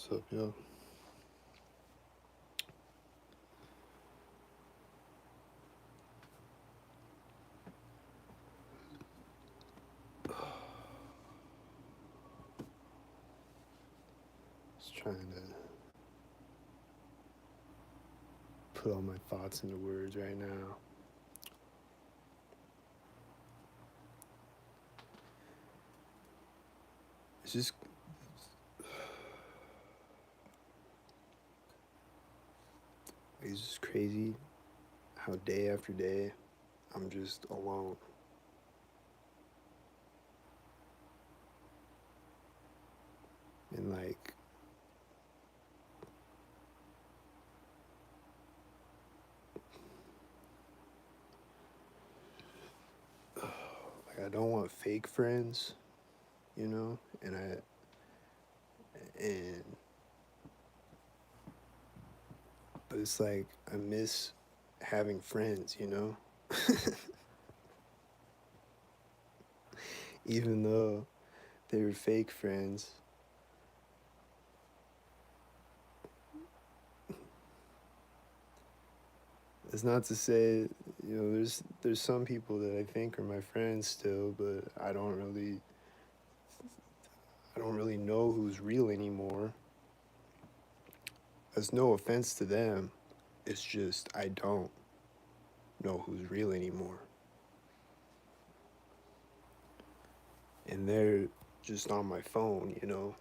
What's up, yo? Just trying to put all my thoughts into words right now. It's just it's just crazy how day after day I'm just alone. And like I don't want fake friends, you know? And but it's like I miss having friends, you know? Even though they were fake friends. It's not to say, there's some people that I think are my friends still, but I don't really know who's real anymore. That's no offense to them. It's just I don't know who's real anymore. And they're just on my phone, you know?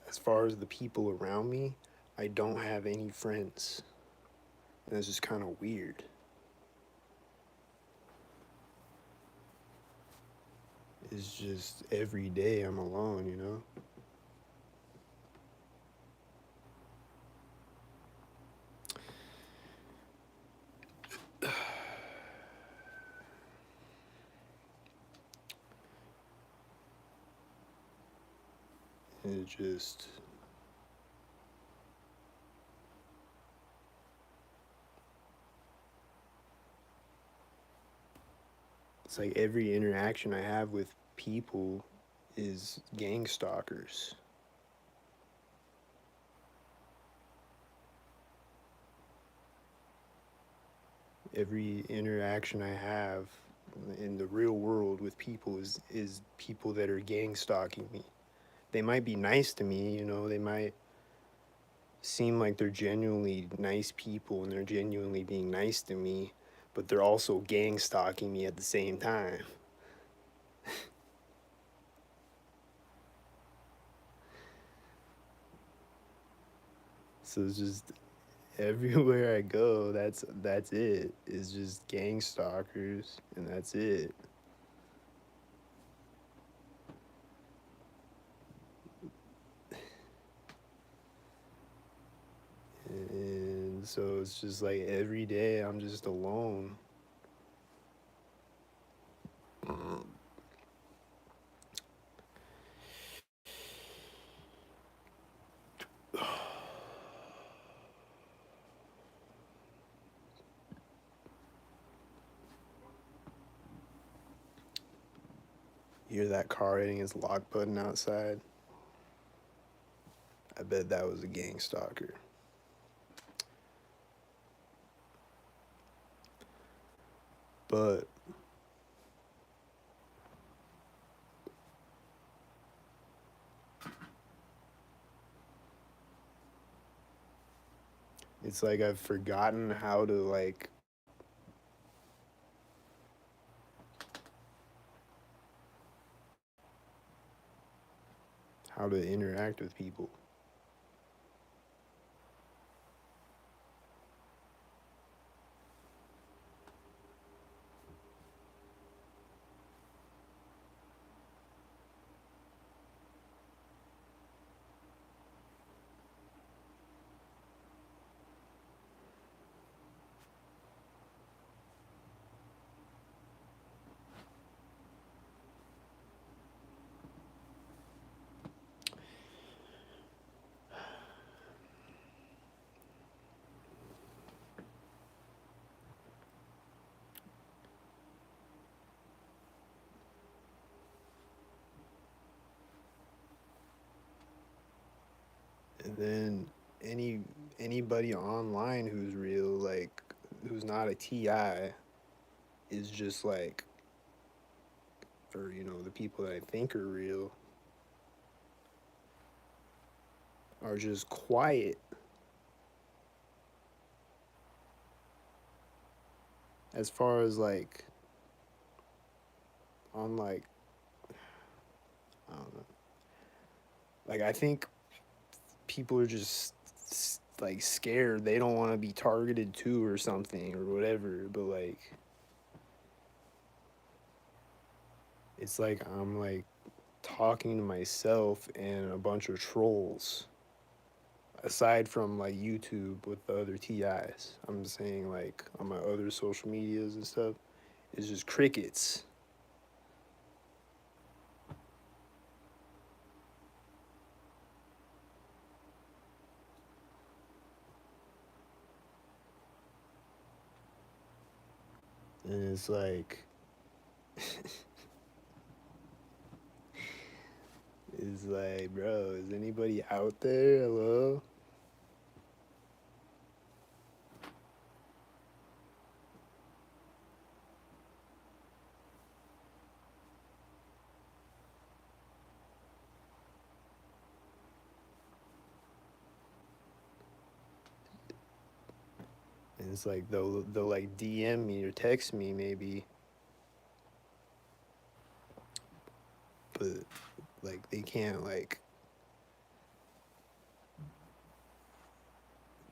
As far as the people around me, I don't have any friends. And it's just kind of weird. It's just every day I'm alone, you know? And it just it's like every interaction I have with people is gang stalkers. Every interaction I have in the real world with people is people that are gang stalking me. They might be nice to me, you know, they might seem like they're genuinely nice people and they're genuinely being nice to me, but they're also gang stalking me at the same time. So it's just everywhere I go, that's it. It's just gang stalkers and that's it. And so it's just like every day I'm just alone. You hear that car hitting its lock button outside? I bet that was a gang stalker. But it's like I've forgotten how to interact with people. And then any anybody online who's real, like who's not a TI, is just like, or the people that I think are real are just quiet. As far as like on like I don't know, like I think people are just like scared. They don't want to be targeted too or something or whatever. But like it's like I'm like talking to myself and a bunch of trolls. Aside from like YouTube with the other TIs, I'm saying like on my other social medias and stuff, it's just crickets. And it's like, it's like, bro, is anybody out there? Hello? And it's like they'll like DM me or text me maybe, but like they can't like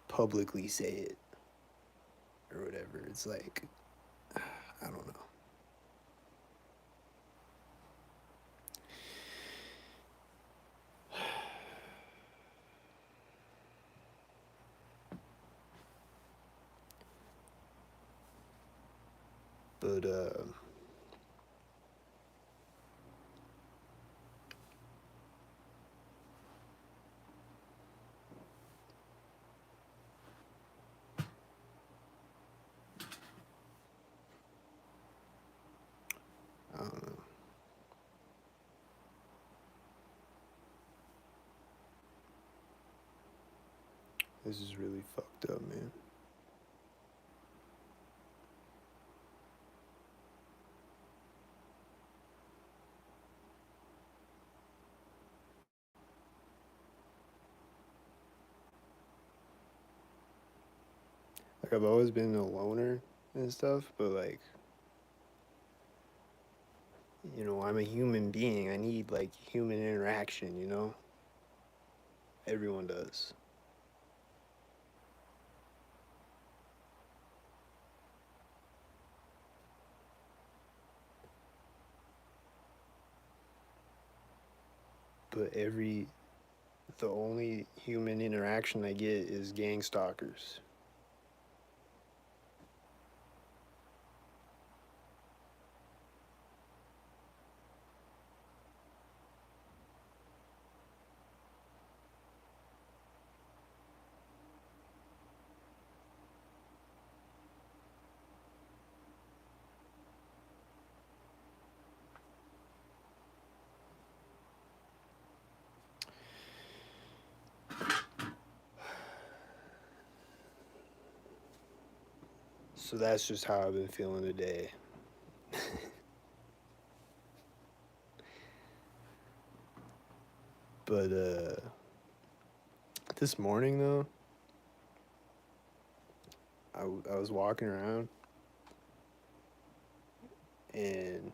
publicly say it or whatever. It's like I don't know. But I don't know. This is really fucked up, man. Like I've always been a loner and stuff, but like I'm a human being. I need like human interaction. Everyone does. But the only human interaction I get is gang stalkers. So that's just how I've been feeling today. But this morning though, I was walking around and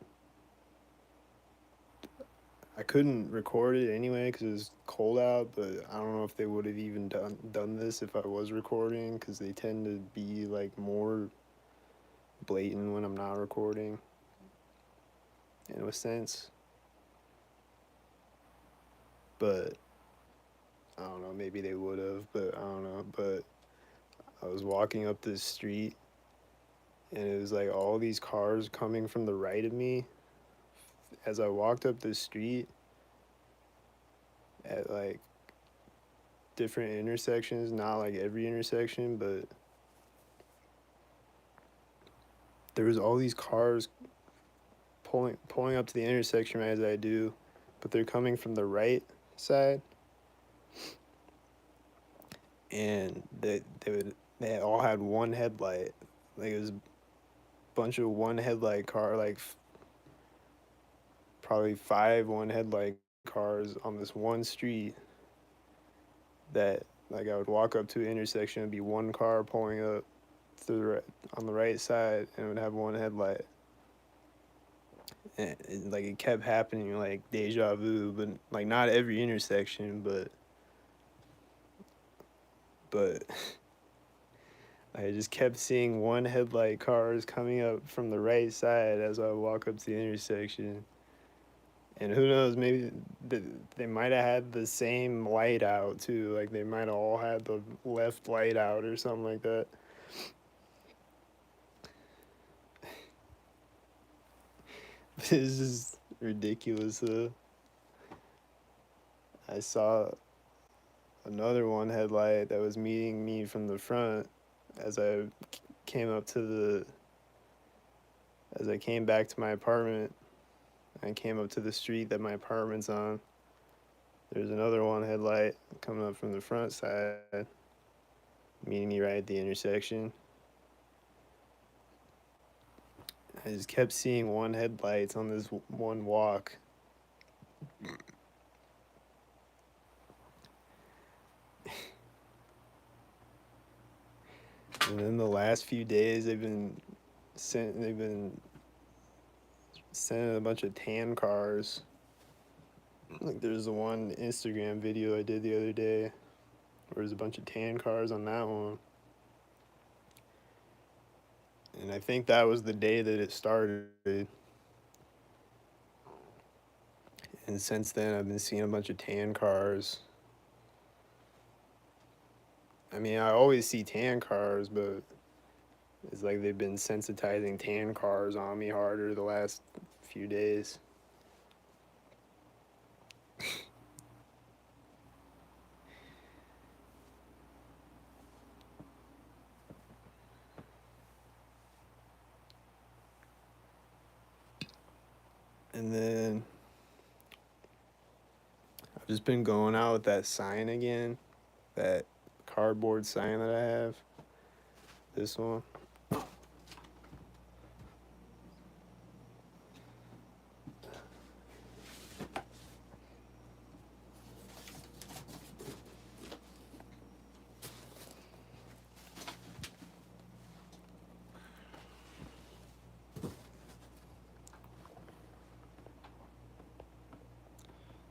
I couldn't record it anyway because it was cold out. But I don't know if they would have even done this if I was recording, because they tend to be like more blatant when I'm not recording. In a sense, but I don't know. Maybe they would have, but I don't know. But I was walking up this street, and it was like all these cars coming from the right of me. As I walked up this street at like different intersections, not like every intersection, but there was all these cars pulling up to the intersection right as I do, but they're coming from the right side. and they all had one headlight. Like it was a bunch of one headlight car, like probably five one headlight cars on this one street that like I would walk up to an intersection and be one car pulling up to the right, on the right side, and it would have one headlight. And like it kept happening, like deja vu, but like not every intersection, but I just kept seeing one headlight cars coming up from the right side as I walk up to the intersection. And who knows, maybe they might have had the same light out too. Like they might have all had the left light out or something like that. This is ridiculous. I saw another one headlight that was meeting me from the front as I came up to the as I came back to my apartment. I came up to the street that my apartment's on. There's another one headlight coming up from the front side, meeting me right at the intersection. I just kept seeing one headlights on this one walk. And then the last few days they've been sending a bunch of tan cars. Like there's the one Instagram video I did the other day where there's a bunch of tan cars on that one. And I think that was the day that it started. And since then I've been seeing a bunch of tan cars. I mean, I always see tan cars, but it's like they've been sensitizing tan cars on me harder the last few days. And then I've just been going out with that sign again, that cardboard sign that I have. This one.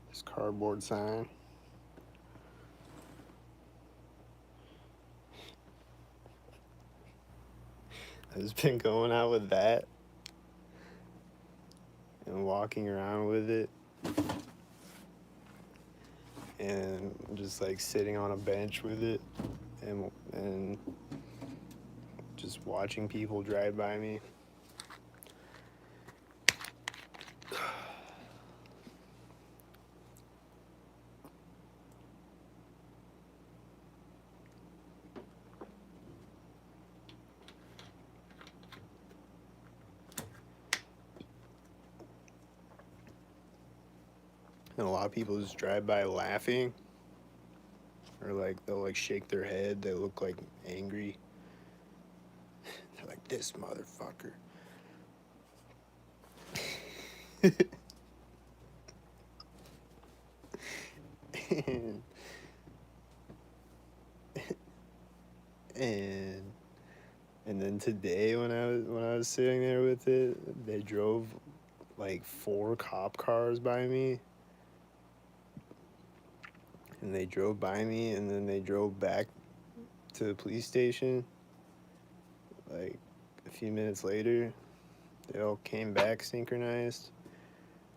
This cardboard sign. I've just been going out with that and walking around with it and just like sitting on a bench with it and just watching people drive by me. And a lot of people just drive by laughing, or like they'll like shake their head, they look like angry. They're like, this motherfucker. and, and and then today when I was sitting there with it, they drove like four cop cars by me, and they drove by me and then they drove back to the police station. Like a few minutes later, they all came back synchronized.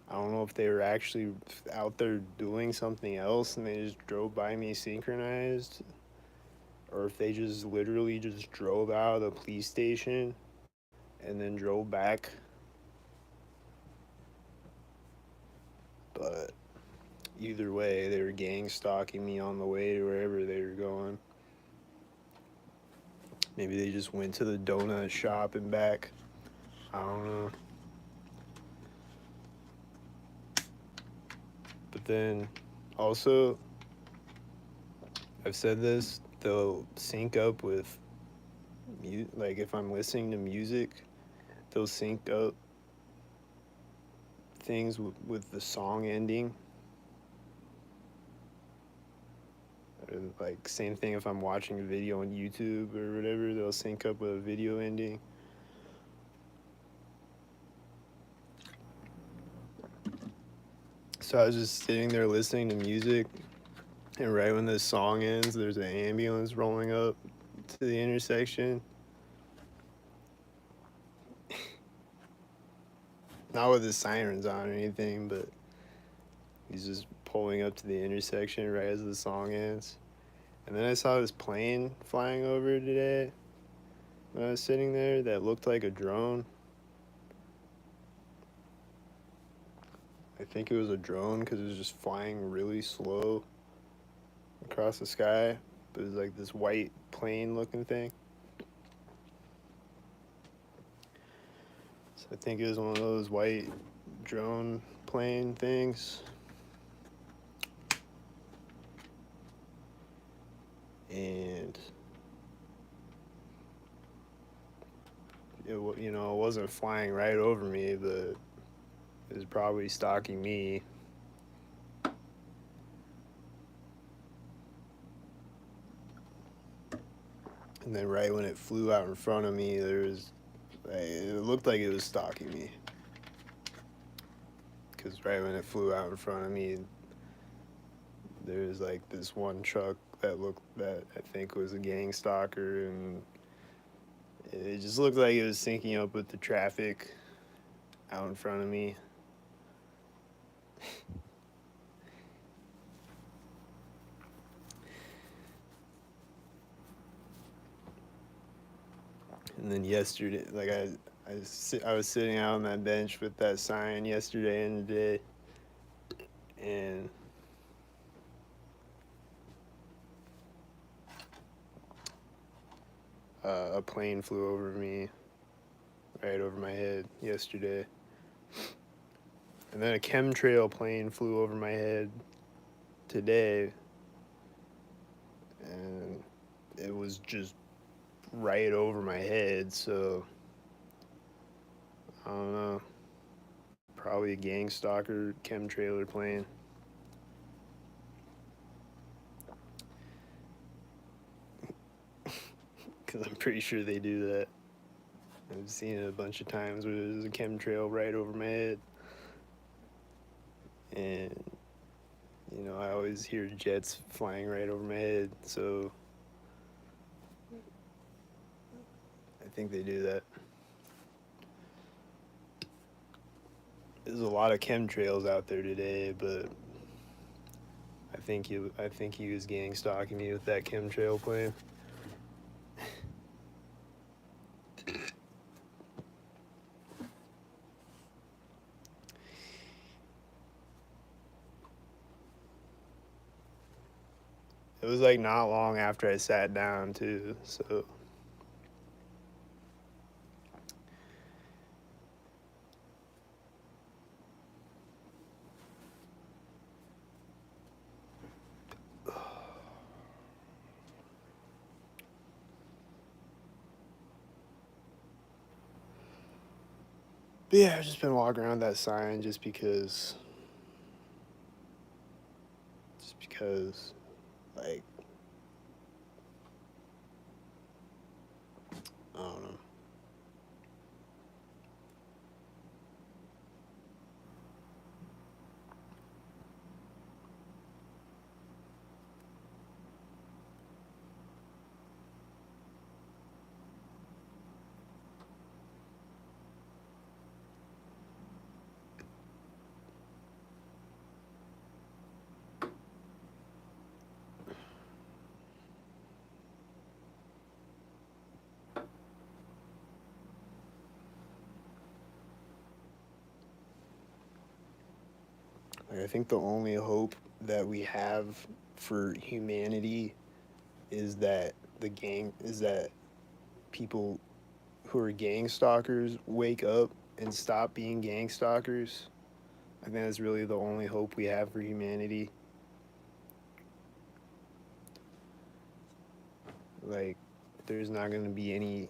I don't know if they were actually out there doing something else and they just drove by me synchronized, or if they just literally just drove out of the police station and then drove back. But either way, they were gang stalking me on the way to wherever they were going. Maybe they just went to the donut shop and back. I don't know. But then also, I've said this they'll sync up with like if I'm listening to music, they'll sync up things with the song ending. Like same thing if I'm watching a video on YouTube or whatever, they'll sync up with a video ending. So I was just sitting there listening to music, and right when this song ends, there's an ambulance rolling up to the intersection. Not with the sirens on or anything, but he's just pulling up to the intersection right as the song ends. And then I saw this plane flying over today when I was sitting there that looked like a drone. I think it was a drone because it was just flying really slow across the sky. But it was like this white plane looking thing. So I think it was one of those white drone plane things. And it wasn't flying right over me, but it was probably stalking me. And then right when it flew out in front of me, it looked like it was stalking me. Because right when it flew out in front of me, there was like this one truck that I think was a gang stalker, and it just looked like it was syncing up with the traffic out in front of me. And then yesterday, like I was sitting out on that bench with that sign yesterday and today, and a plane flew over me, right over my head yesterday. And then a chemtrail plane flew over my head today, and it was just right over my head, so I don't know. Probably a gang stalker chemtrailer plane. Because I'm pretty sure they do that. I've seen it a bunch of times where there's a chemtrail right over my head. And, I always hear jets flying right over my head, so I think they do that. There's a lot of chemtrails out there today, but I think he was gang stalking me with that chemtrail plane. It was like not long after I sat down too, so but yeah, I've just been walking around that sign just because, like, I don't know. Like, I think the only hope that we have for humanity is that people who are gang stalkers wake up and stop being gang stalkers. I think that's really the only hope we have for humanity. Like, there's not gonna be any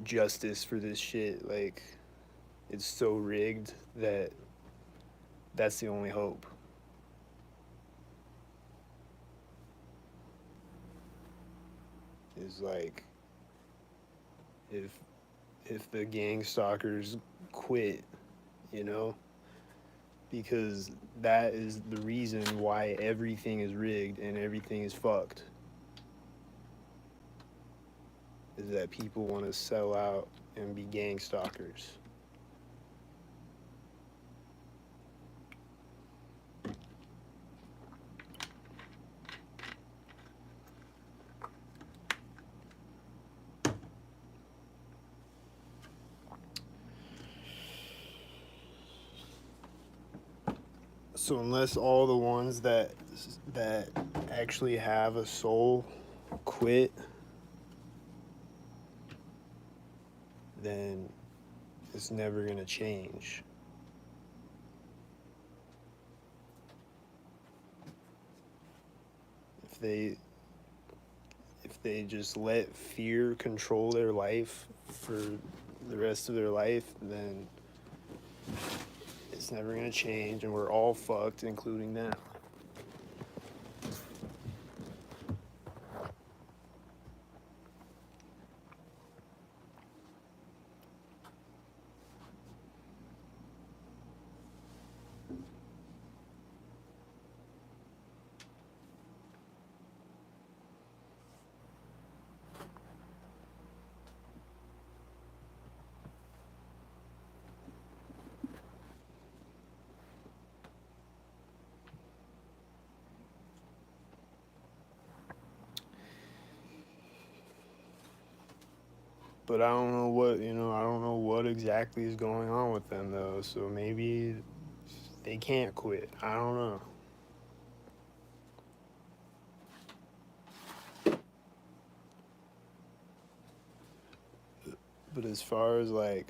justice for this shit. Like, it's so rigged that that's the only hope. Is like, if the gang stalkers quit, you know, because that is the reason why everything is rigged and everything is fucked. Is that people want to sell out and be gang stalkers. So unless all the ones that actually have a soul quit, then it's never gonna change. If they just let fear control their life for the rest of their life, then it's never gonna change, and we're all fucked, including them. But I don't know what, I don't know what exactly is going on with them though. So maybe they can't quit. I don't know. But as far as like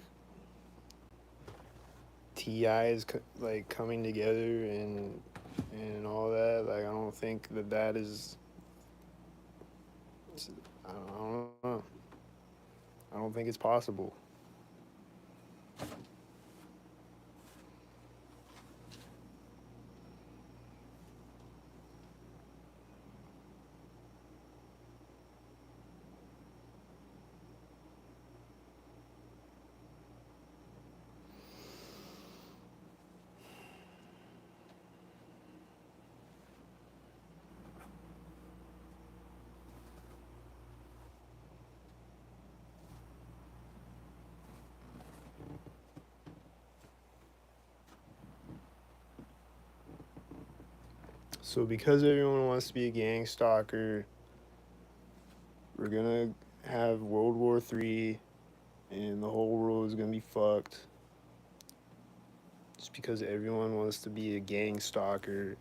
TI is like coming together and all that, like I don't think that is. I don't know. I don't think it's possible. So because everyone wants to be a gang stalker, we're gonna have World War III, and the whole world is gonna be fucked. Just because everyone wants to be a gang stalker.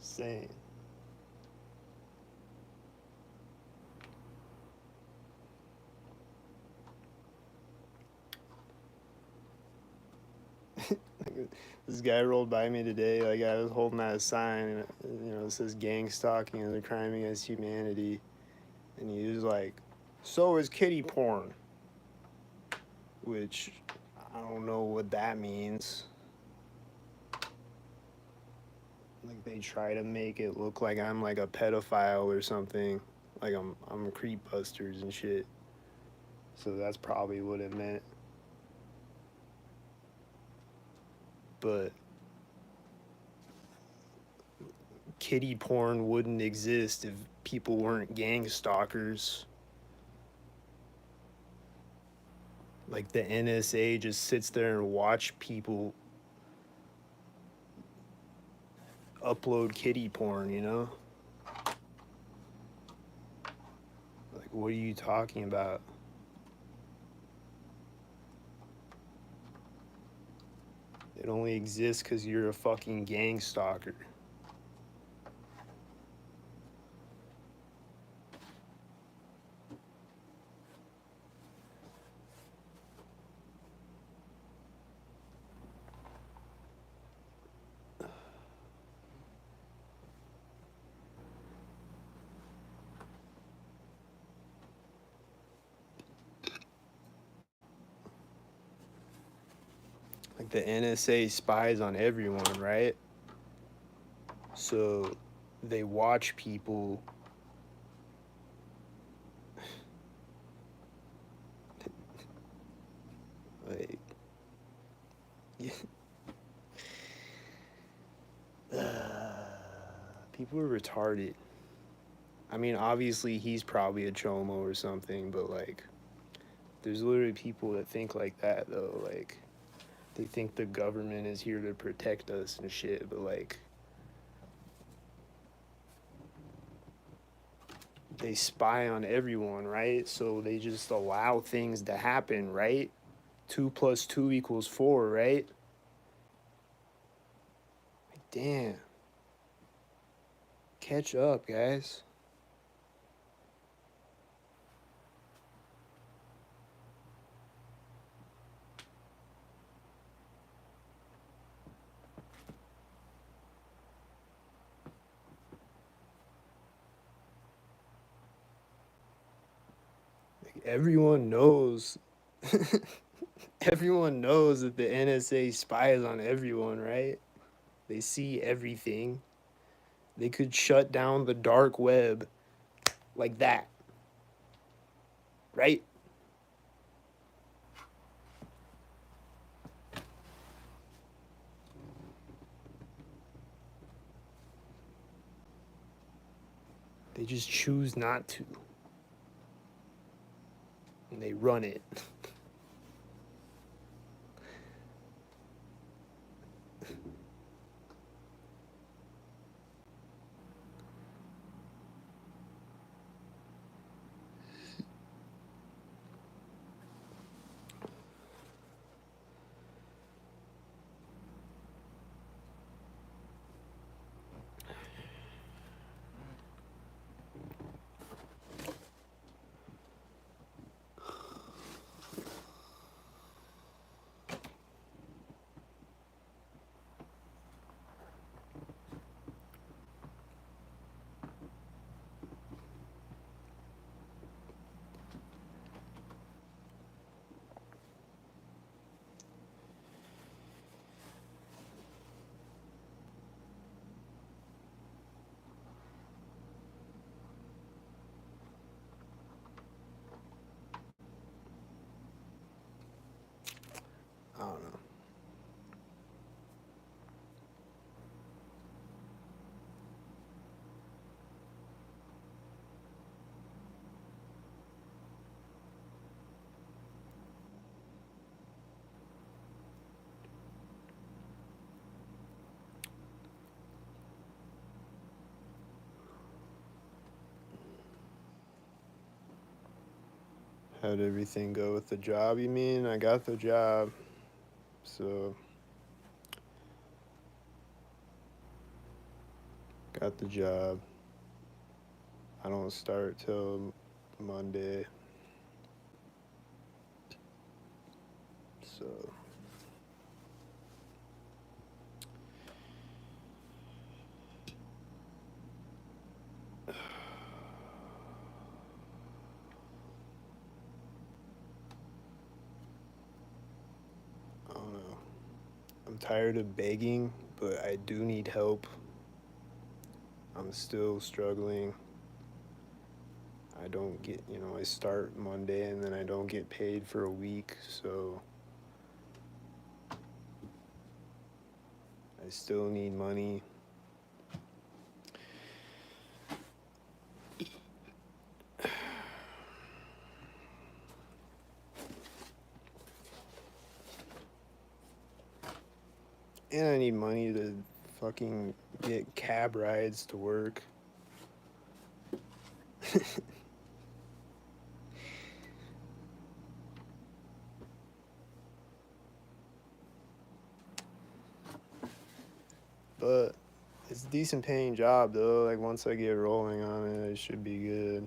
Saying. This guy rolled by me today. Like I was holding out a sign, and it says "gang stalking is a crime against humanity," and he was like, "So is kitty porn," which I don't know what that means. Like they try to make it look like I'm like a pedophile or something. Like I'm creep busters and shit. So that's probably what it meant. But kitty porn wouldn't exist if people weren't gang stalkers. Like the NSA just sits there and watch people upload kitty porn. Like what are you talking about? It only exists because you're a fucking gang stalker. Like the NSA spies on everyone, right? So they watch people like people are retarded. I mean, obviously he's probably a chomo or something, but like there's literally people that think like that though. Like they think the government is here to protect us and shit, but like they spy on everyone, right? So they just allow things to happen, right? 2 + 2 = 4, right? Like, damn. Catch up, guys. Like, everyone knows. Everyone knows that the NSA spies on everyone, right? They see everything. They could shut down the dark web like that, right? They just choose not to. And they run it. I don't know. How'd everything go with the job, you mean? I got the job. So, got the job. I don't start till Monday. So, I don't know. I'm tired of begging, but I do need help. I'm still struggling. I don't get, I start Monday and then I don't get paid for a week, so I still need money. And I need money to fucking get cab rides to work. But it's a decent paying job though. Like once I get rolling on it, it should be good.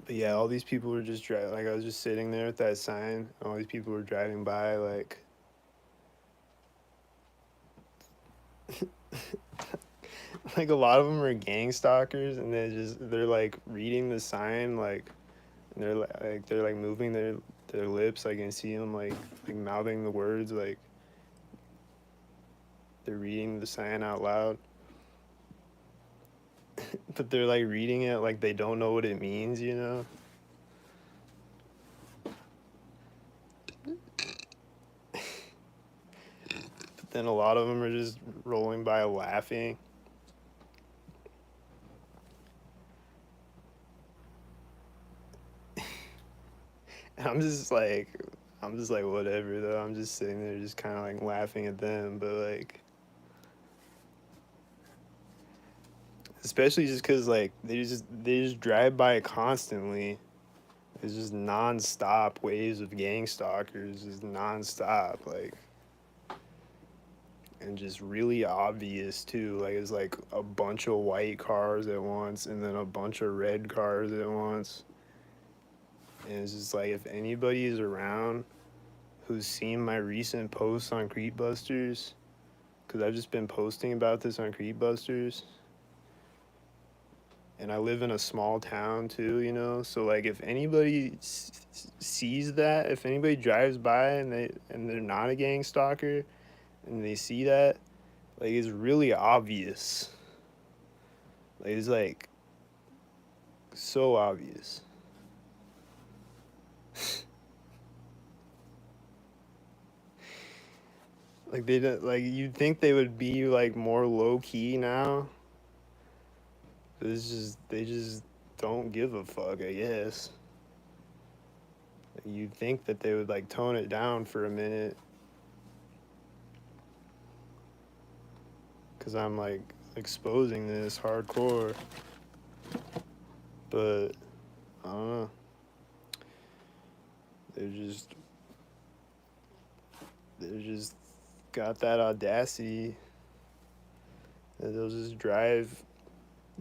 But yeah, all these people were just driving. Like I was just sitting there with that sign. All these people were driving by. Like a lot of them are gang stalkers, and they're like reading the sign, and they're like moving their lips. I can see them like mouthing the words, like they're reading the sign out loud. But they're like reading it like they don't know what it means, you know? But then a lot of them are just rolling by laughing. And I'm just like whatever though. I'm just sitting there just kind of like laughing at them, but like especially just cuz like they just drive by constantly. It's just non-stop waves of gang stalkers, just non-stop, like, and just really obvious too. Like it's like a bunch of white cars at once, and then a bunch of red cars at once. And it's just like if anybody is around who's seen my recent posts on Creepbusters, because I've just been posting about this on Creepbusters, and I live in a small town too, you know. So like if anybody sees that, if anybody drives by and they're not a gang stalker and they see that, like it's really obvious. Like it's like so obvious. Like they don't, like you'd think they would be like more low key now. It's just they just don't give a fuck, I guess. Like, you'd think that they would like tone it down for a minute, cuz I'm like exposing this hardcore. But I don't know. They're just they're just got that audacity that they'll just drive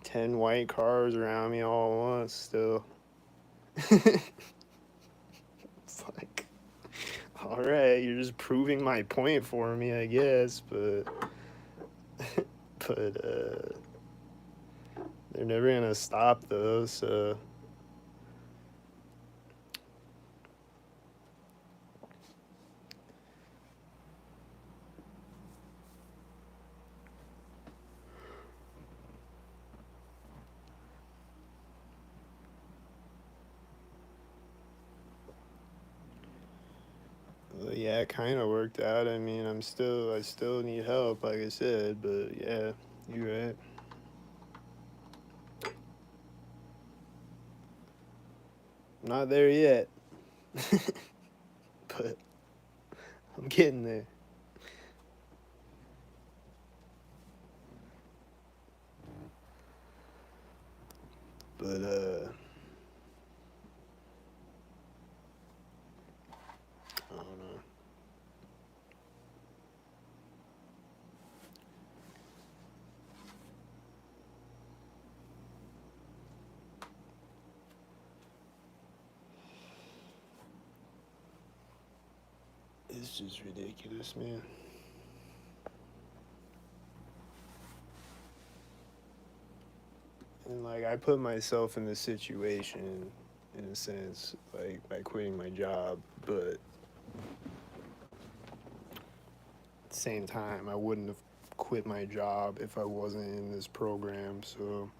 10 white cars around me all at once still. It's like, all right, you're just proving my point for me, I guess, but they're never gonna stop though, so yeah, it kind of worked out. I mean, I still need help, like I said, but yeah, you're right. Not there yet, but I'm getting there. But I don't know. It's just ridiculous, man. And like I put myself in this situation in a sense, like by quitting my job, but at the same time, I wouldn't have quit my job if I wasn't in this program. So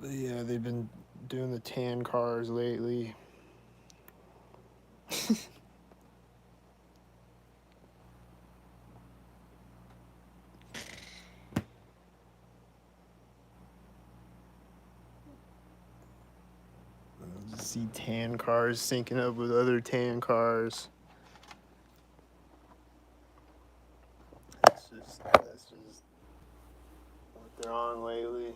But yeah, they've been doing the tan cars lately. See tan cars syncing up with other tan cars. That's just what they're on lately.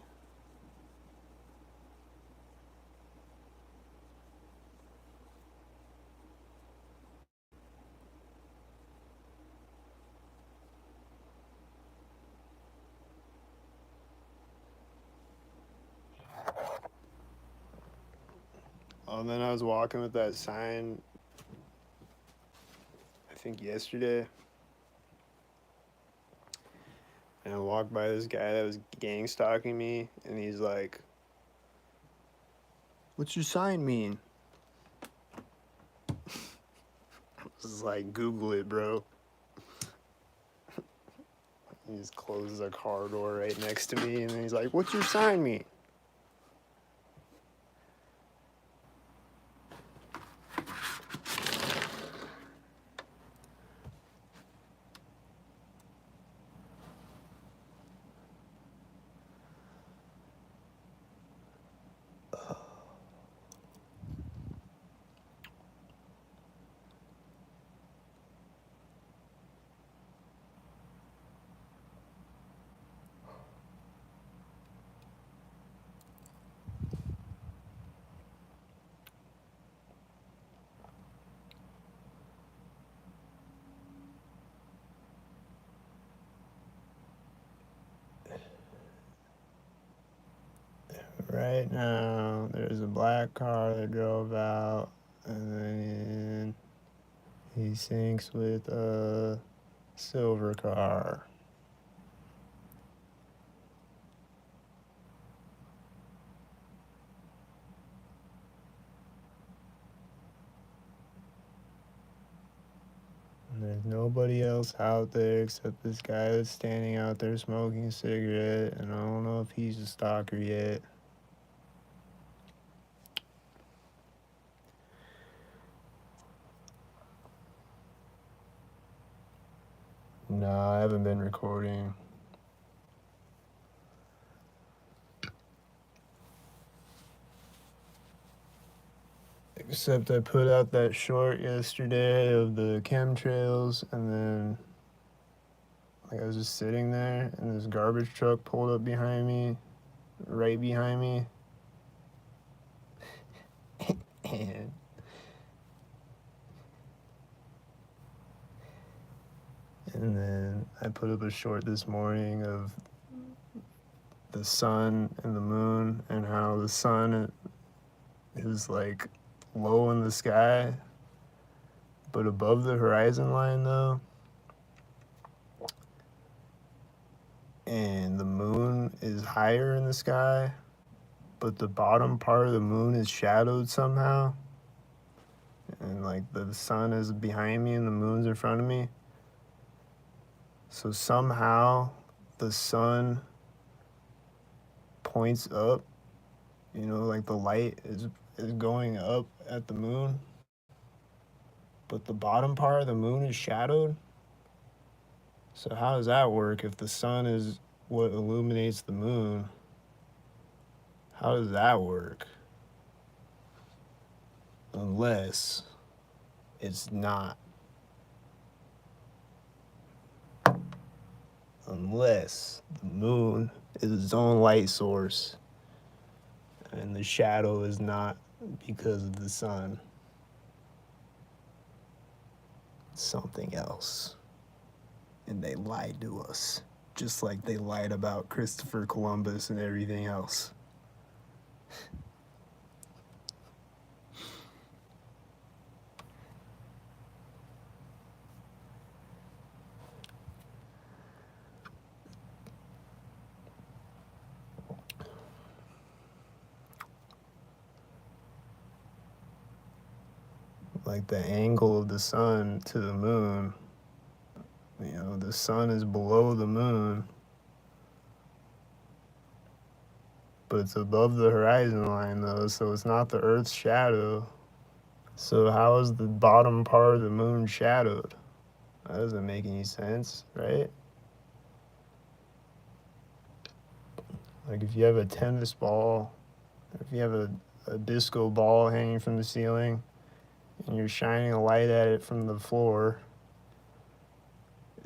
Oh, and then I was walking with that sign, I think yesterday, and I walked by this guy that was gang stalking me, and he's like, "What's your sign mean?" I was like, "Google it, bro." He just closes a car door right next to me, and then he's like, "What's your sign mean?" Right now, there's a black car that drove out, and then he syncs with a silver car. And there's nobody else out there except this guy that's standing out there smoking a cigarette, and I don't know if he's a stalker yet. Nah, I haven't been recording. Except I put out that short yesterday of the chemtrails, and then like I was just sitting there, and this garbage truck pulled up behind me, right behind me, and then I put up a short this morning of the sun and the moon, and how the sun is like low in the sky, but above the horizon line though. And the moon is higher in the sky, but the bottom part of the moon is shadowed somehow. And like the sun is behind me and the moon's in front of me. So somehow the sun points up, like the light is going up at the moon, but the bottom part of the moon is shadowed. So how does that work if the sun is what illuminates the moon? How does that work? Unless it's not. Unless the moon is its own light source and the shadow is not because of the sun. It's something else. And they lied to us, just like they lied about Christopher Columbus and everything else. Like the angle of the sun to the moon, the sun is below the moon, but it's above the horizon line though, so it's not the Earth's shadow. So how is the bottom part of the moon shadowed? That doesn't make any sense, right? Like if you have a tennis ball, if you have a disco ball hanging from the ceiling and you're shining a light at it from the floor,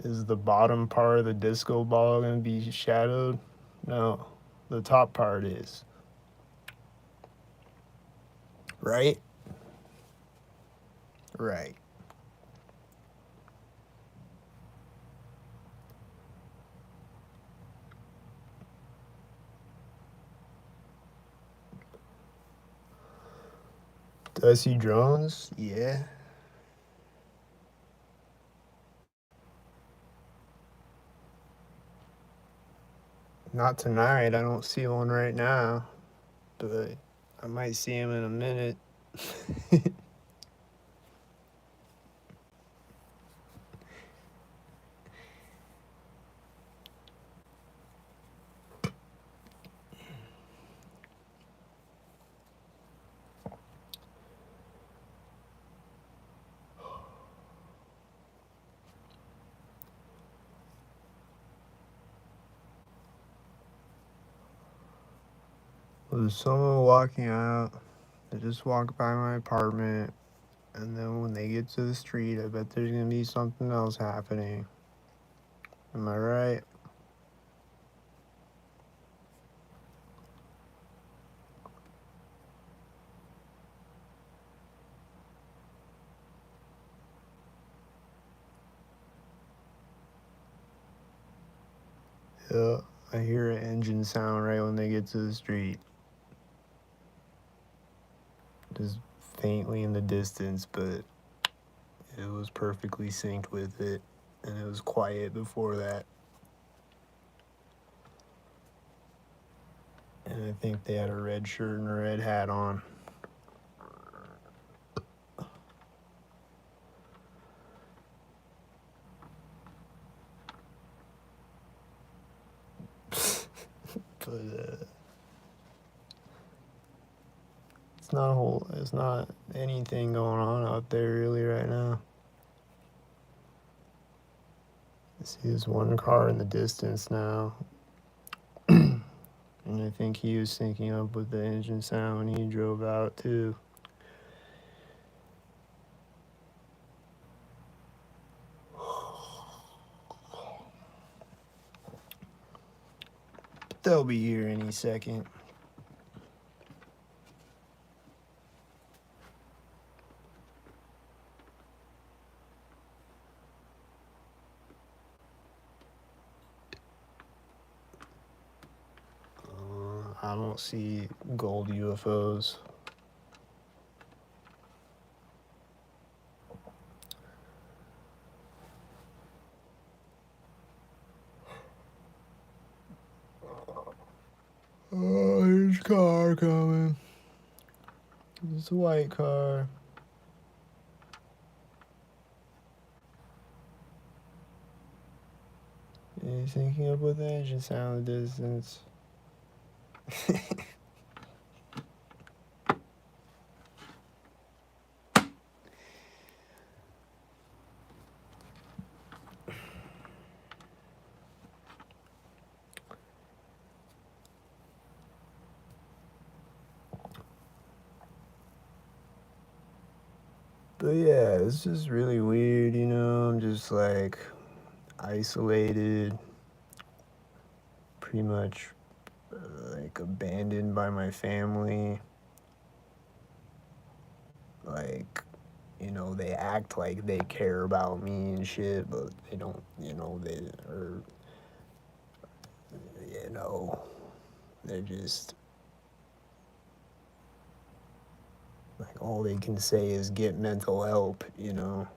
is the bottom part of the disco ball going to be shadowed? No, the top part is. Right? Right. Do I see drones? Yeah. Not tonight. I don't see one right now, but I might see him in a minute. There's someone walking out. They just walked by my apartment, and then when they get to the street, I bet there's gonna be something else happening. Am I right? Yeah, I hear an engine sound right when they get to the street. Just faintly in the distance, but it was perfectly synced with it, and it was quiet before that. And I think they had a red shirt and a red hat on. But it's not anything going on out there really right now. I see this one car in the distance now. And I think he was syncing up with the engine sound when he drove out too. But they'll be here any second. I don't see gold UFOs. Oh, there's a car coming. It's a white car. He's syncing up with the engine sound distance. But yeah, it's just really weird, you know. I'm just like isolated, pretty much like abandoned by my family. Like, you know, they act like they care about me and shit, but they don't, you know, you know, they're just like all they can say is get mental help, you know.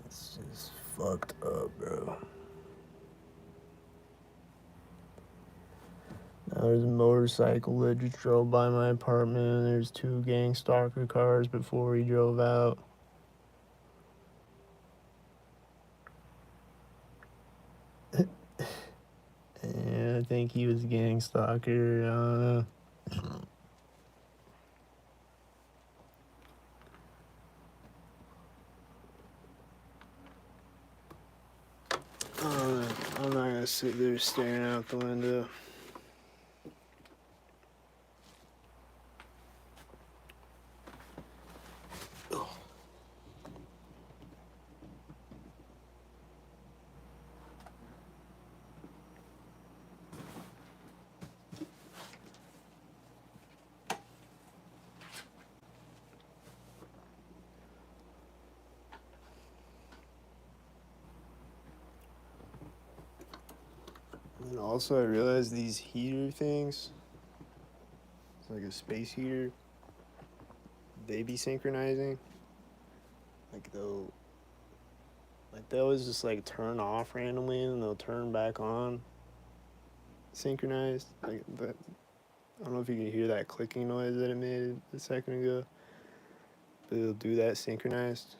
It's just fucked up, bro. There's a motorcycle that just drove by my apartment, and there's two gang stalker cars before he drove out. And I think he was a gang stalker. I don't know. I'm not gonna sit there staring out the window. And also, I realized these heater things, it's like a space heater, they be synchronizing. Like they'll always just like turn off randomly and they'll turn back on synchronized. Like that, I don't know if you can hear that clicking noise that it made a second ago, but it'll do that synchronized.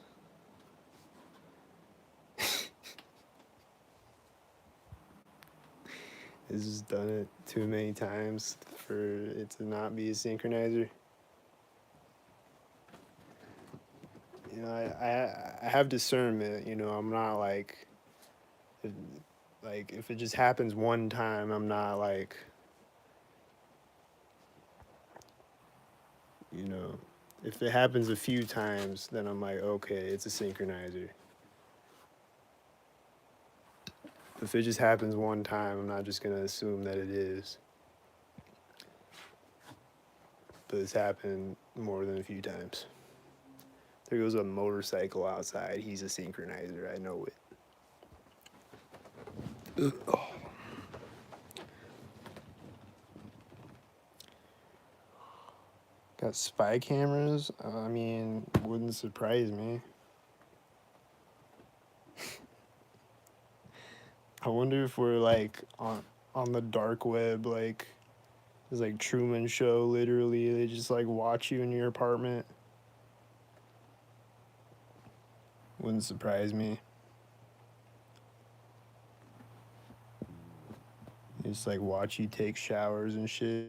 It's just done it too many times for it to not be a synchronizer. You know, I have discernment. You know, I'm not like, if, if it just happens one time, I'm not like, you know, if it happens a few times, then I'm like, okay, it's a synchronizer. If it just happens one time, I'm not just gonna assume that it is. But it's happened more than a few times. There goes a motorcycle outside. He's a synchronizer. I know it. Got spy cameras. I mean, wouldn't surprise me. I wonder if we're like on the dark web, like it's like Truman Show. Literally, they just like watch you in your apartment. Wouldn't surprise me. They just like watch you take showers and shit.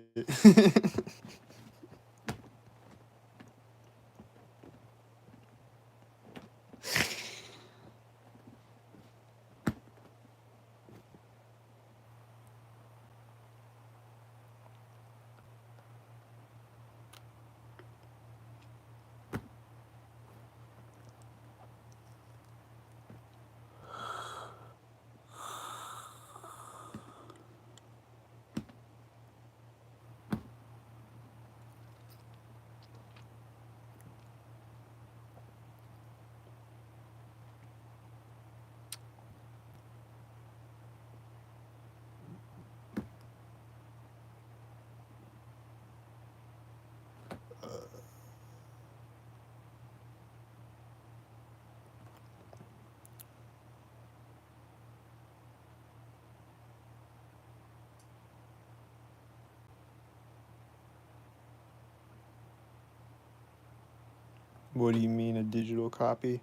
What do you mean a digital copy?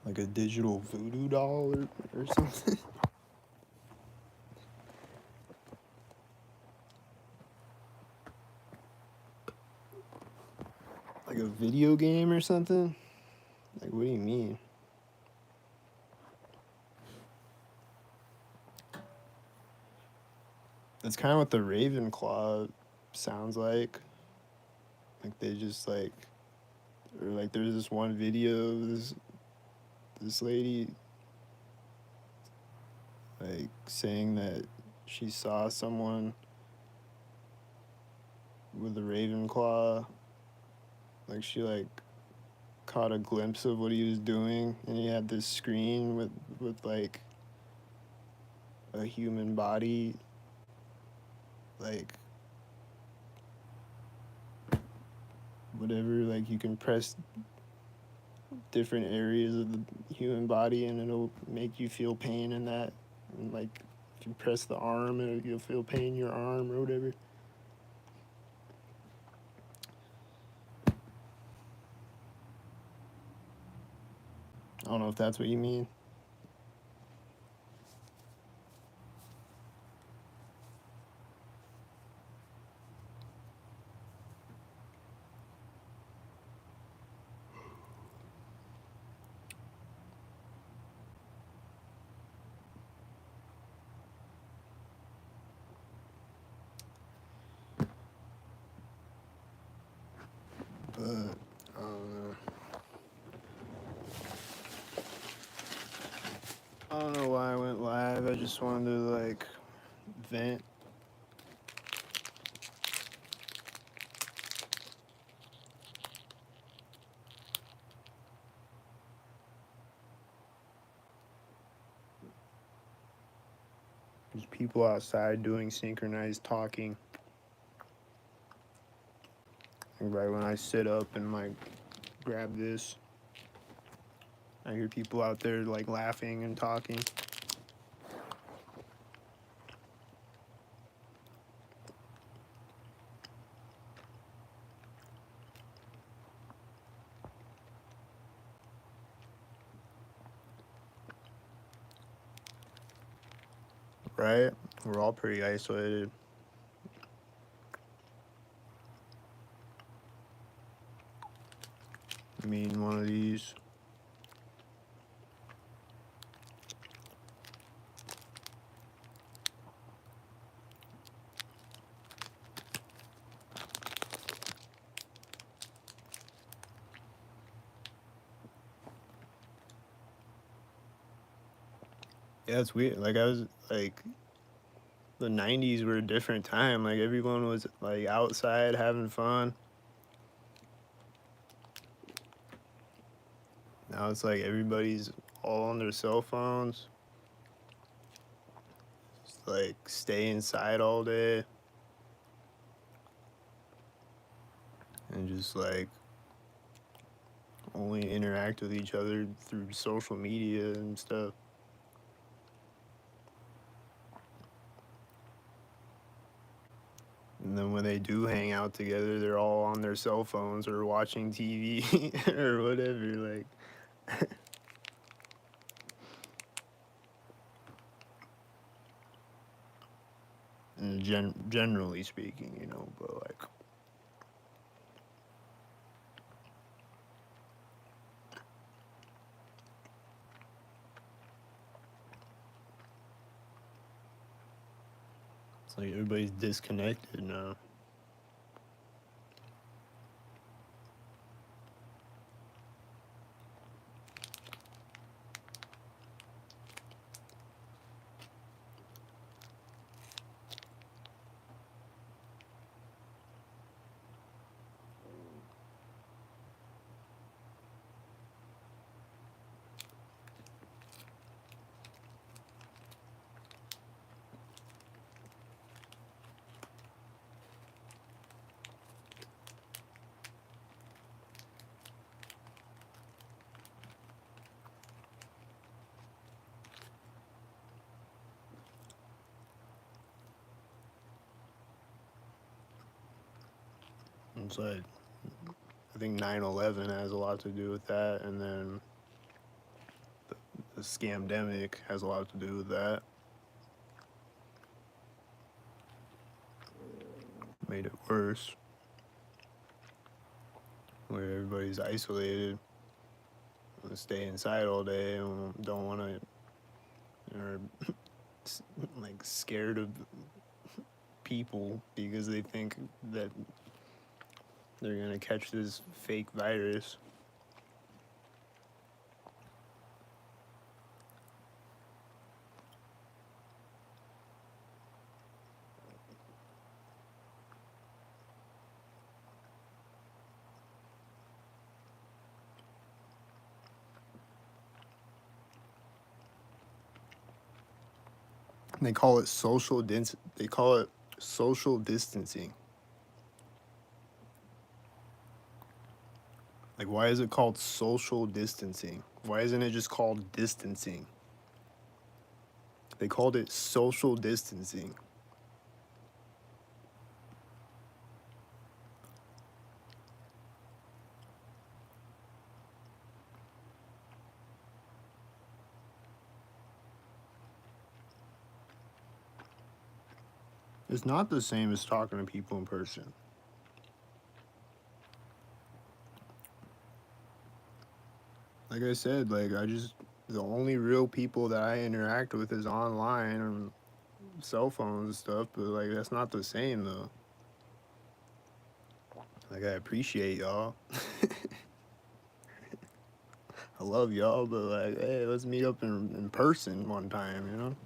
Like a digital voodoo doll or something? Like a video game or something? Like, what do you mean? That's kind of what the Ravenclaw sounds like. Like they just like, or like there's this one video of this lady like saying that she saw someone with a Ravenclaw. Like she like caught a glimpse of what he was doing, and he had this screen with like a human body, like whatever. Like you can press different areas of the human body, and it'll make you feel pain in that. And like You press the arm and you'll feel pain in your arm or whatever. I don't know if that's what you mean. But I don't know. I don't know why I went live. I just wanted to like vent. There's people outside doing synchronized talking. And right when I sit up and like grab this, I hear people out there like laughing and talking. Right? We're all pretty isolated. I mean, one of these. Yeah, it's weird. Like I was like the 90s were a different time. Like everyone was like outside having fun. Now it's like everybody's all on their cell phones. Just like stay inside all day and just like only interact with each other through social media and stuff. And then when they do hang out together, they're all on their cell phones or watching TV or whatever. Like, and generally speaking, you know, but like, it's like everybody's disconnected now. It's like, I think 9/11 has a lot to do with that, and then the scamdemic has a lot to do with that. Made it worse, where everybody's isolated, stay inside all day, and don't want to, or like scared of people because they think that they're gonna catch this fake virus. They call it They call it social distancing. Like, why is it called social distancing? Why isn't it just called distancing? They called it social distancing. It's not the same as talking to people in person. Like I said, like the only real people that I interact with is online and cell phones and stuff, but like that's not the same though. Like I appreciate y'all. I love y'all, but like, hey, let's meet up in person one time, you know?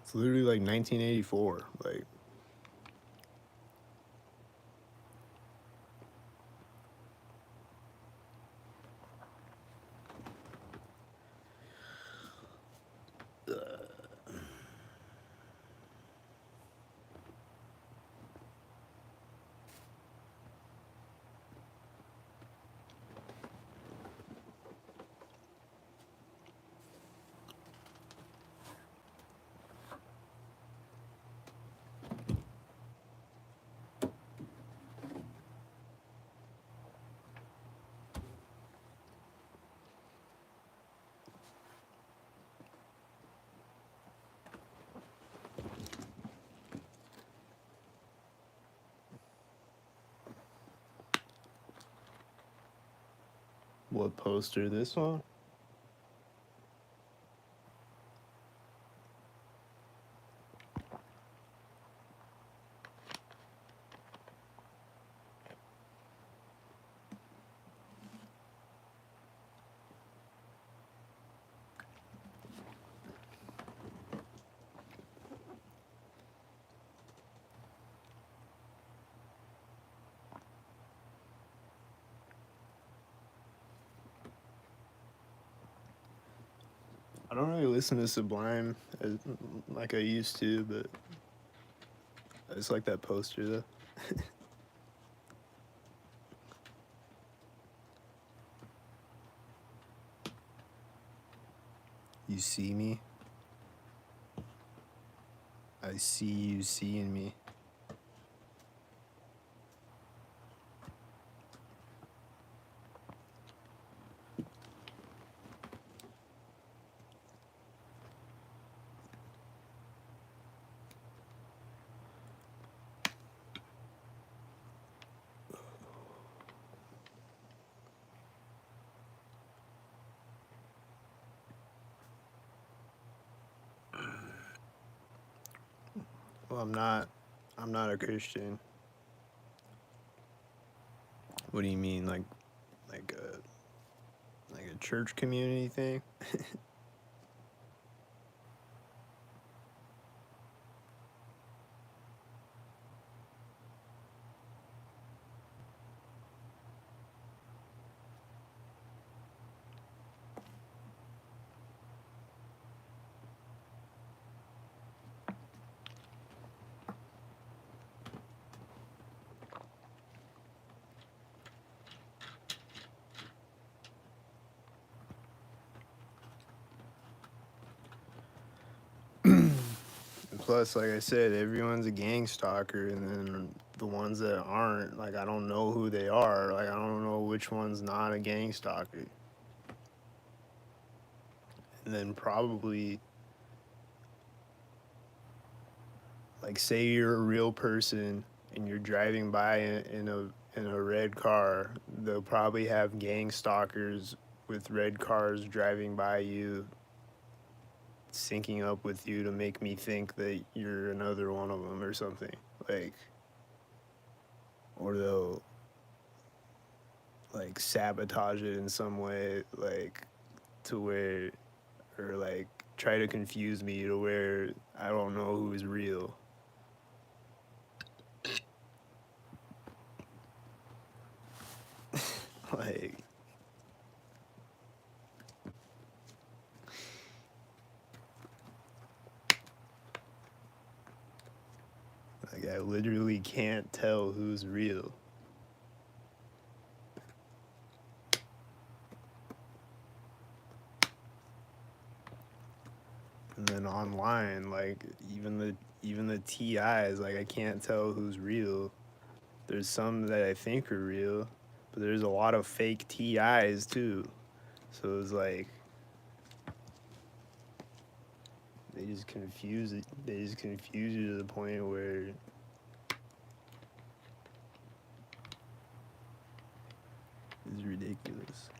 It's literally like 1984. Like, what poster? This one? I don't really listen to Sublime like I used to, but I just like that poster though. You see me? I see you seeing me. Well, I'm not. I'm not a Christian. What do you mean, like a church community thing? And plus, like I said, everyone's a gang stalker, and then the ones that aren't, like I don't know who they are. Like I don't know which one's not a gang stalker. And then probably, like, say you're a real person and you're driving by in a red car, they'll probably have gang stalkers with red cars driving by you, syncing up with you to make me think that you're another one of them or something. Like, or they'll like sabotage it in some way, like to where, or like try to confuse me to where I don't know who's real. Like, I literally can't tell who's real. And then online, like even the TIs, like I can't tell who's real. There's some that I think are real, but there's a lot of fake TIs too. So it's like they just confuse it. They just confuse you to the point where it's ridiculous.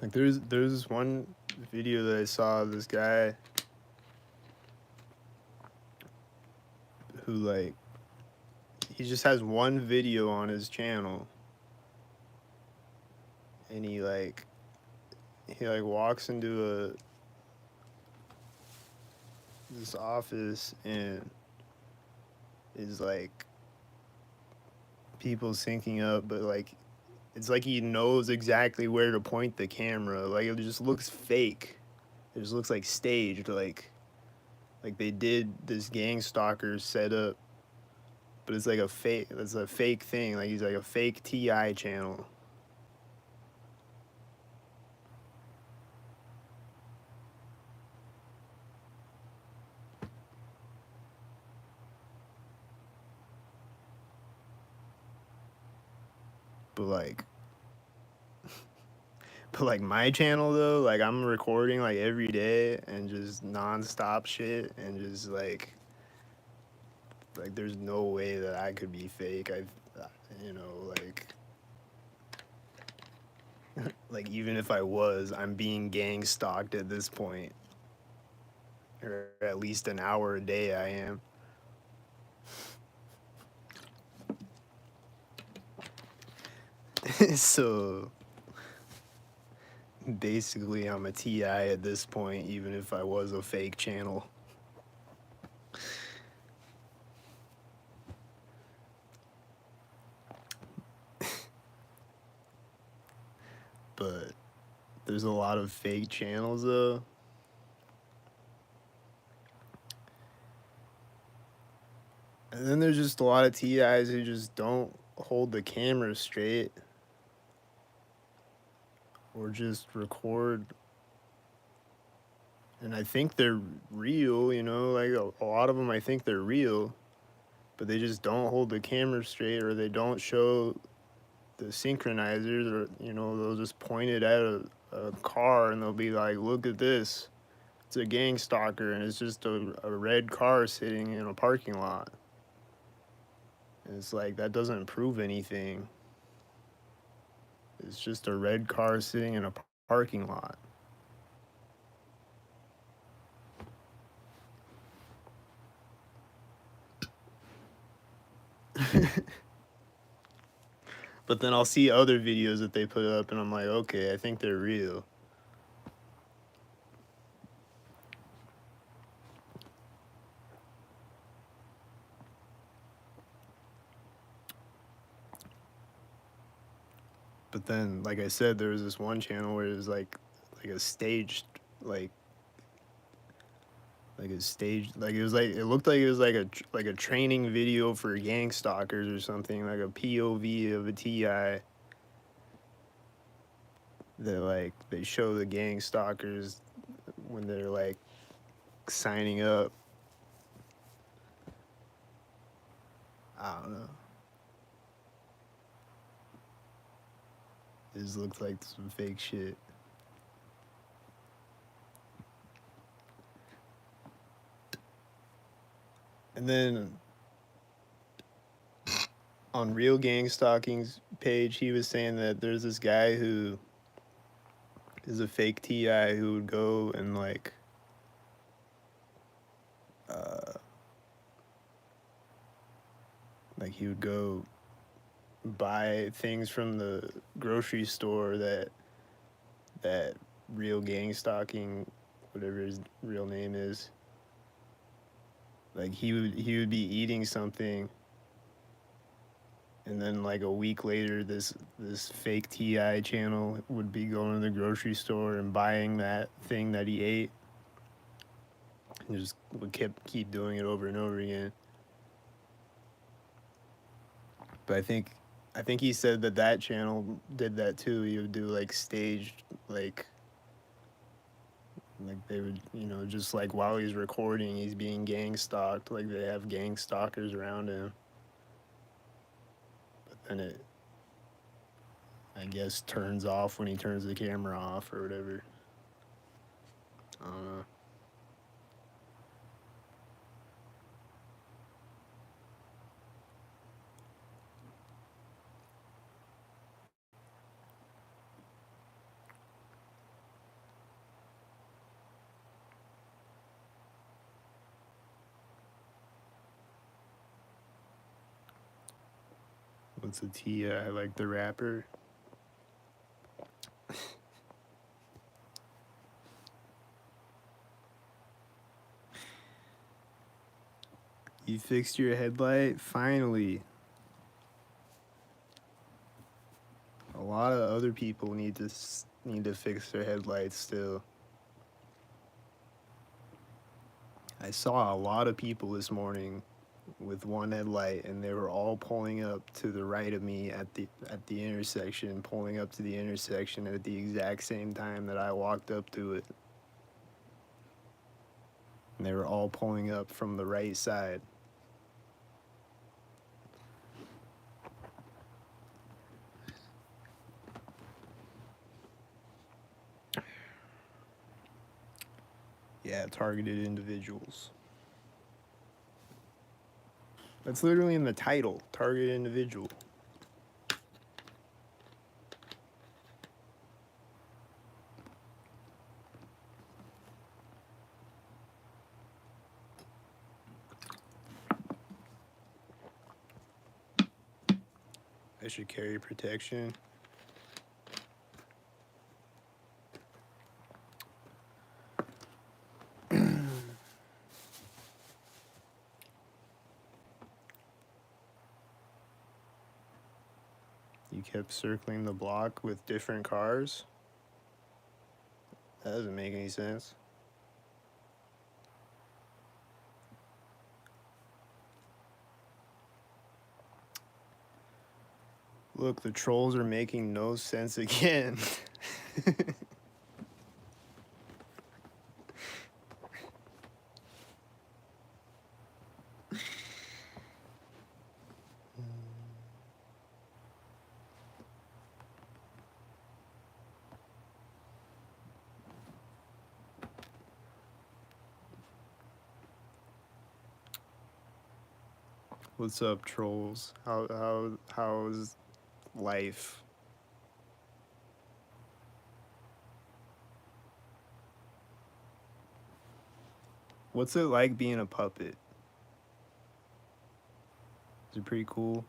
Like there's this one video that I saw of this guy who like he just has one video on his channel and he walks into this office and is like people syncing up, but like it's like he knows exactly where to point the camera. Like it just looks fake. It just looks like staged. Like they did this gang stalker setup, but it's like a fake. It's a fake thing. Like he's like a fake TI channel. But like my channel though, like I'm recording like every day and just nonstop shit and just like there's no way that I could be fake. You know, like even if I was, I'm being gang stalked at this point, or at least an hour a day I am. So basically I'm a TI at this point, even if I was a fake channel. But there's a lot of fake channels though. And then there's just a lot of TIs who just don't hold the camera straight or just record. And I think they're real, you know, like a lot of them I think they're real, but they just don't hold the camera straight or they don't show the synchronizers, or, you know, they'll just point it at a car and they'll be like, look at this. It's a gang stalker and it's just a red car sitting in a parking lot. And it's like, that doesn't prove anything. It's just a red car sitting in a parking lot. But then I'll see other videos that they put up and I'm like, okay, I think they're real. But then, like I said, there was this one channel where it was like a staged, like a stage, like it was like, it looked like it was like a training video for gang stalkers or something, like a POV of a TI that like they show the gang stalkers when they're like signing up. I don't know. It just looks like some fake shit. And then on Real Gang Stalking's page, he was saying that there's this guy who is a fake TI who would go and uh, like he would go buy things from the grocery store that Real Gang Stalking, whatever his real name is, like he would be eating something, and then like a week later this fake TI channel would be going to the grocery store and buying that thing that he ate, and just would keep doing it over and over again. But I think he said that channel did that too. He would do like staged like they would, just like while he's recording, he's being gang stalked. Like they have gang stalkers around him. But then it, I guess, turns off when he turns the camera off or whatever. I don't know. What's a T.I.? Like the rapper? You fixed your headlight? Finally. A lot of other people need to fix their headlights still. I saw a lot of people this morning with one headlight, and they were all pulling up to the right of me at the intersection, pulling up to the intersection at the exact same time that I walked up to it. And they were all pulling up from the right side. Yeah, targeted individuals. That's literally in the title, targeted individual. I should carry protection. You kept circling the block with different cars? That doesn't make any sense. Look, the trolls are making no sense again. What's up, trolls? How's life? What's it like being a puppet? Is it pretty cool?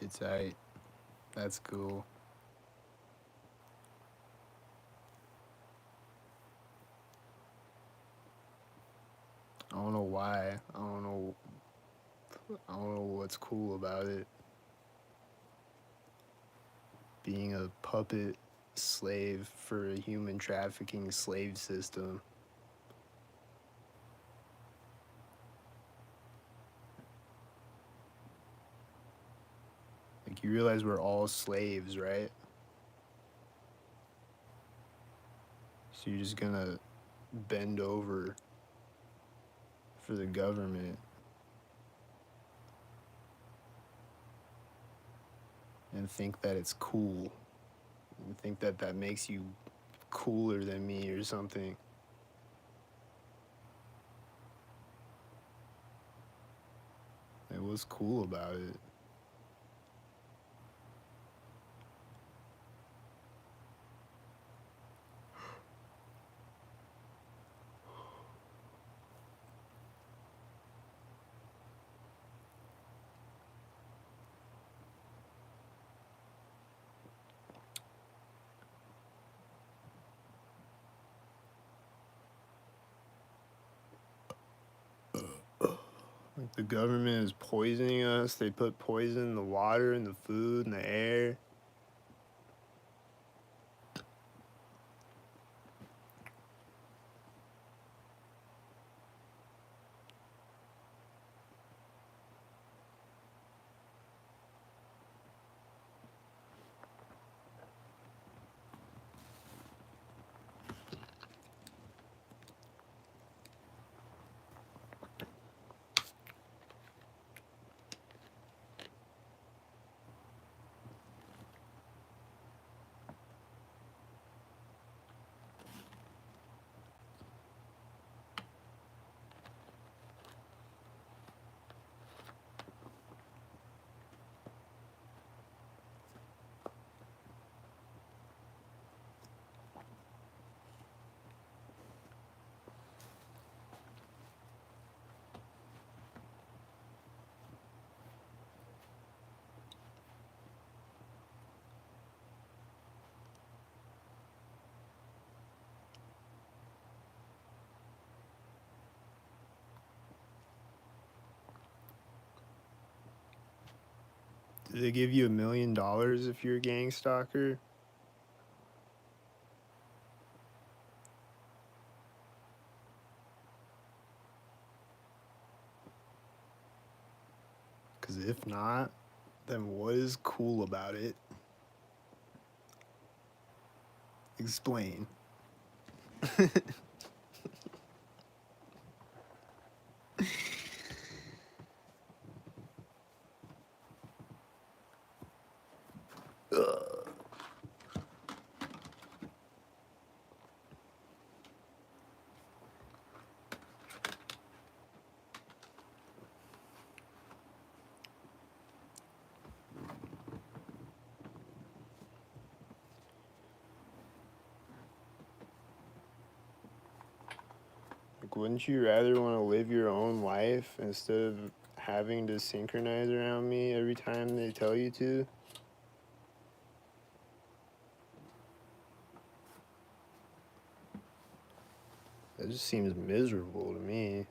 It's aight. That's cool. I don't know why. I don't know what's cool about it. Being a puppet slave for a human trafficking slave system. Like, you realize we're all slaves, right? So you're just gonna bend over for the government and think that it's cool, and think that that makes you cooler than me or something. Like, what's cool about it? Like, the government is poisoning us. They put poison in the water and the food and the air. Do they give you $1 million if you're a gang stalker? Because if not, then what is cool about it? Explain. Like, wouldn't you rather want to live your own life instead of having to synchronize around me every time they tell you to? That just seems miserable to me.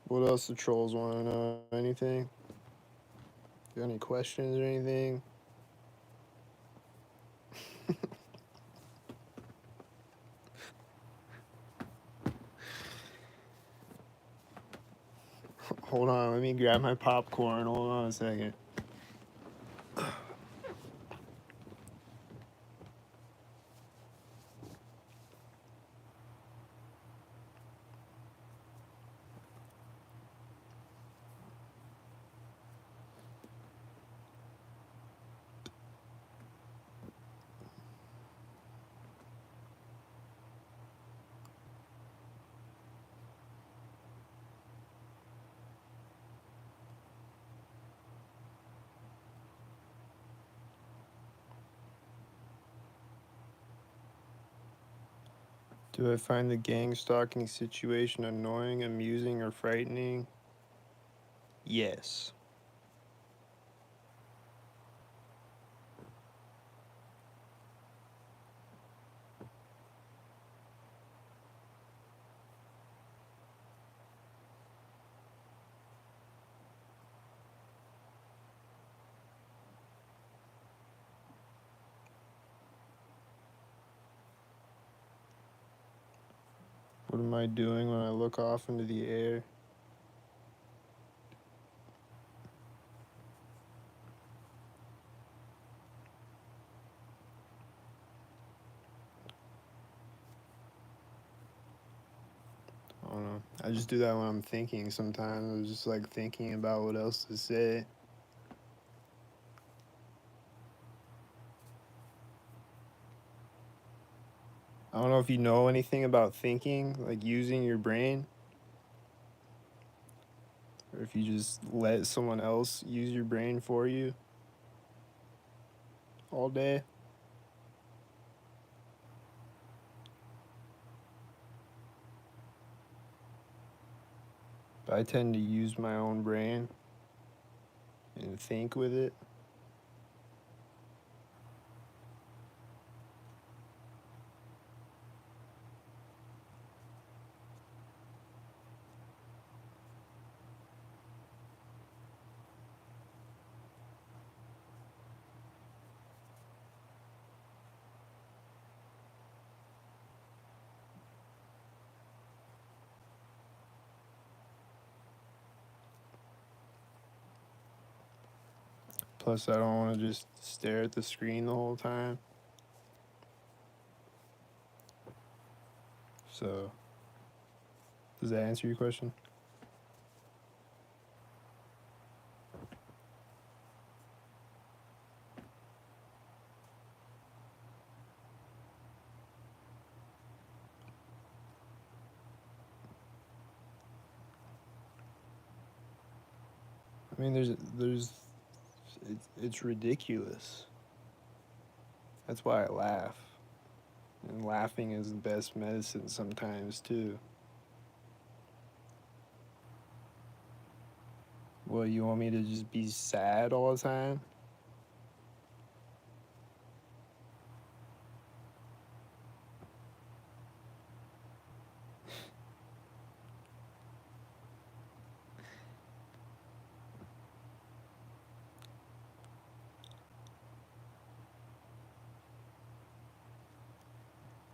What else the trolls want to know? Anything? Got any questions or anything? Hold on, let me grab my popcorn. Hold on a second. Do I find the gang stalking situation annoying, amusing, or frightening? Yes. What am I doing when I look off into the air? I don't know. I just do that when I'm thinking sometimes. I'm just like thinking about what else to say. I don't know if you know anything about thinking, like using your brain, or if you just let someone else use your brain for you all day. But I tend to use my own brain and think with it. Plus, I don't want to just stare at the screen the whole time. So, does that answer your question? I mean, it's ridiculous. That's why I laugh. And laughing is the best medicine sometimes, too. Well, you want me to just be sad all the time?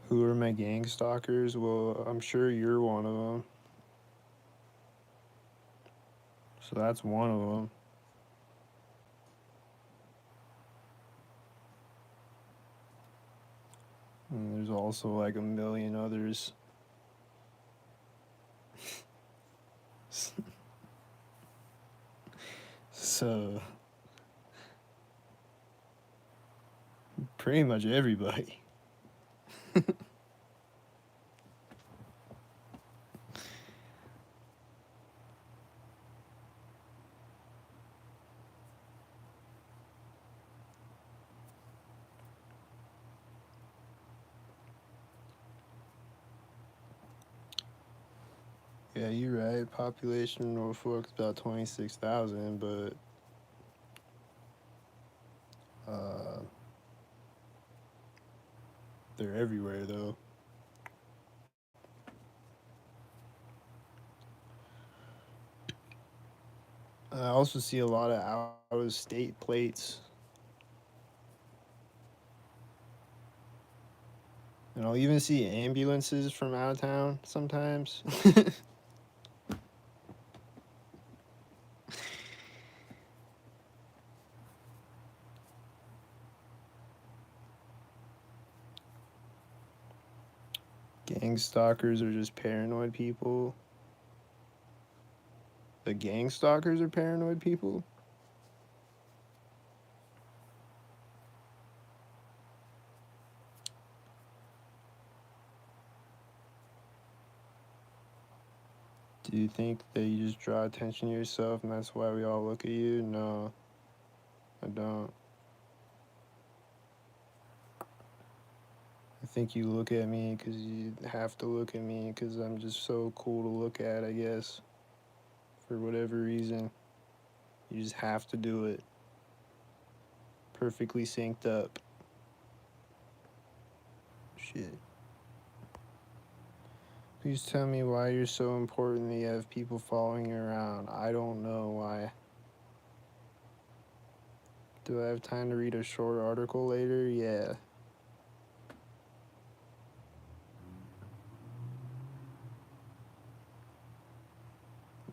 Who are my gang stalkers? Well, I'm sure you're one of them. So that's one of them. And there's also like a million others. So, pretty much everybody. Yeah, you're right. Population in Norfolk's about 26,000, but uh, they're everywhere though. I also see a lot of out of state plates, and I'll even see ambulances from out of town sometimes. Gang stalkers are just paranoid people. The gang stalkers are paranoid people. Do you think that you just draw attention to yourself and that's why we all look at you? No, I don't. I think you look at me because you have to look at me because I'm just so cool to look at, I guess. For whatever reason, you just have to do it. Perfectly synced up. Shit. Please tell me why you're so important that you have people following you around. I don't know why. Do I have time to read a short article later? Yeah.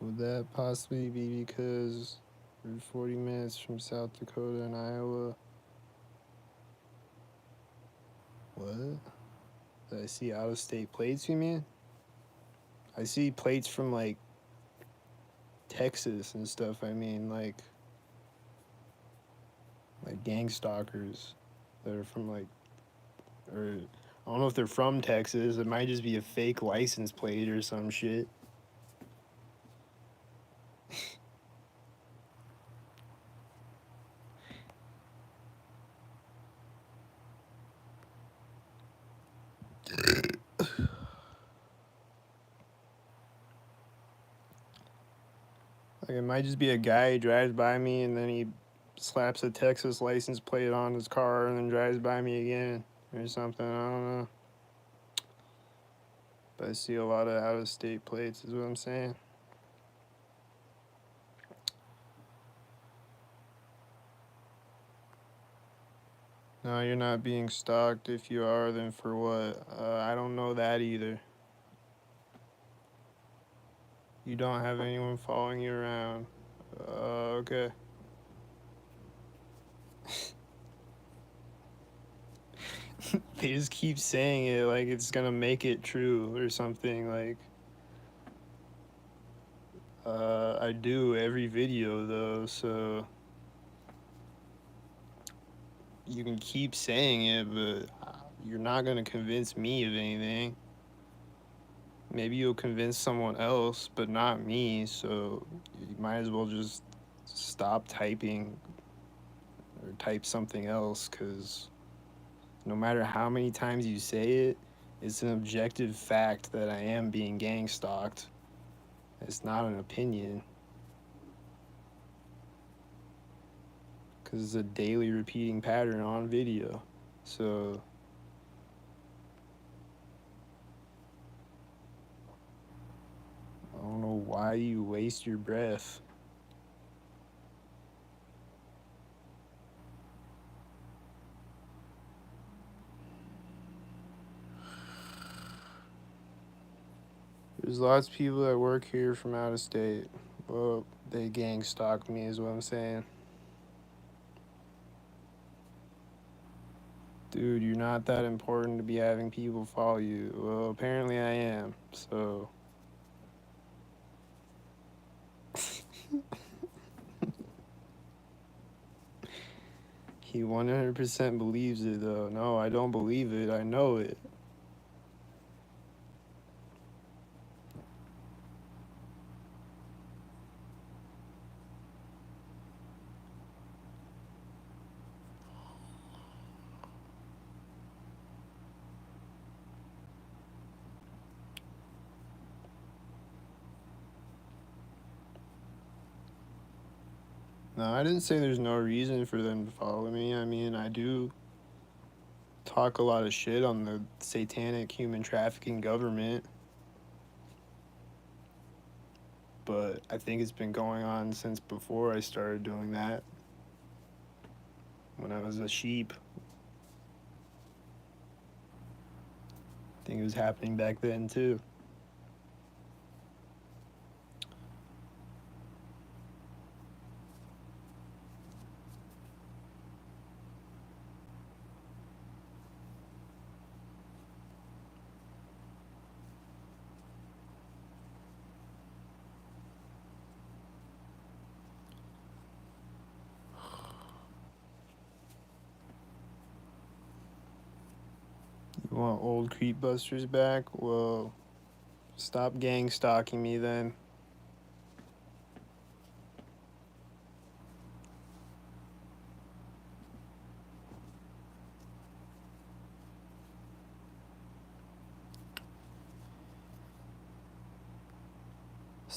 Would that possibly be because we're 40 minutes from South Dakota and Iowa? What? Did I see out of state plates, you mean? I see plates from like Texas and stuff. I mean, like gang stalkers that are from like, or I don't know if they're from Texas. It might just be a fake license plate or some shit. Like it might just be a guy who drives by me and then he slaps a Texas license plate on his car and then drives by me again or something. I don't know. But I see a lot of out of state plates, is what I'm saying. No, you're not being stalked. If you are, then for what? I don't know that either. You don't have anyone following you around. Okay. They just keep saying it like it's gonna make it true or something. Like, I do every video though, so you can keep saying it, but you're not gonna convince me of anything. Maybe you'll convince someone else, but not me, so you might as well just stop typing or type something else, because no matter how many times you say it, it's an objective fact that I am being gang stalked. It's not an opinion, because it's a daily repeating pattern on video. So I don't know why you waste your breath. There's lots of people that work here from out of state. Well, they gang stalk me, is what I'm saying. Dude, you're not that important to be having people follow you. Well, apparently I am, so. He 100% believes it, though. No, I don't believe it. I know it. No, I didn't say there's no reason for them to follow me. I mean, I do talk a lot of shit on the satanic human trafficking government, but I think it's been going on since before I started doing that, when I was a sheep. I think it was happening back then, too. You want old creep busters back? Well, stop gang stalking me then.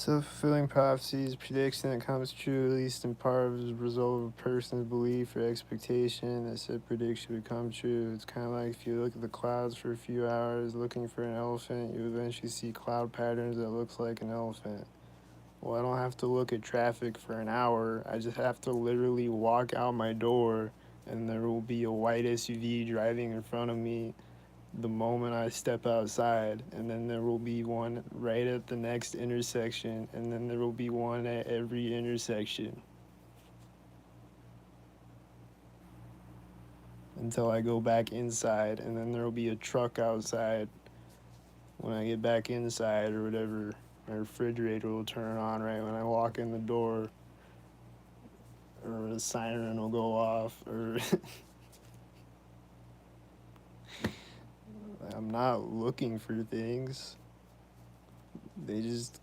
Self-fulfilling prophecies, prediction that comes true, at least in part, as a result of a person's belief or expectation that said prediction would come true. It's kind of like if you look at the clouds for a few hours looking for an elephant, you eventually see cloud patterns that looks like an elephant. Well, I don't have to look at traffic for an hour. I just have to literally walk out my door, and there will be a white SUV driving in front of me the moment I step outside, and then there will be one right at the next intersection, and then there will be one at every intersection until I go back inside, and then there will be a truck outside when I get back inside or whatever. My refrigerator will turn on right when I walk in the door, or a siren will go off, or I'm not looking for things. They just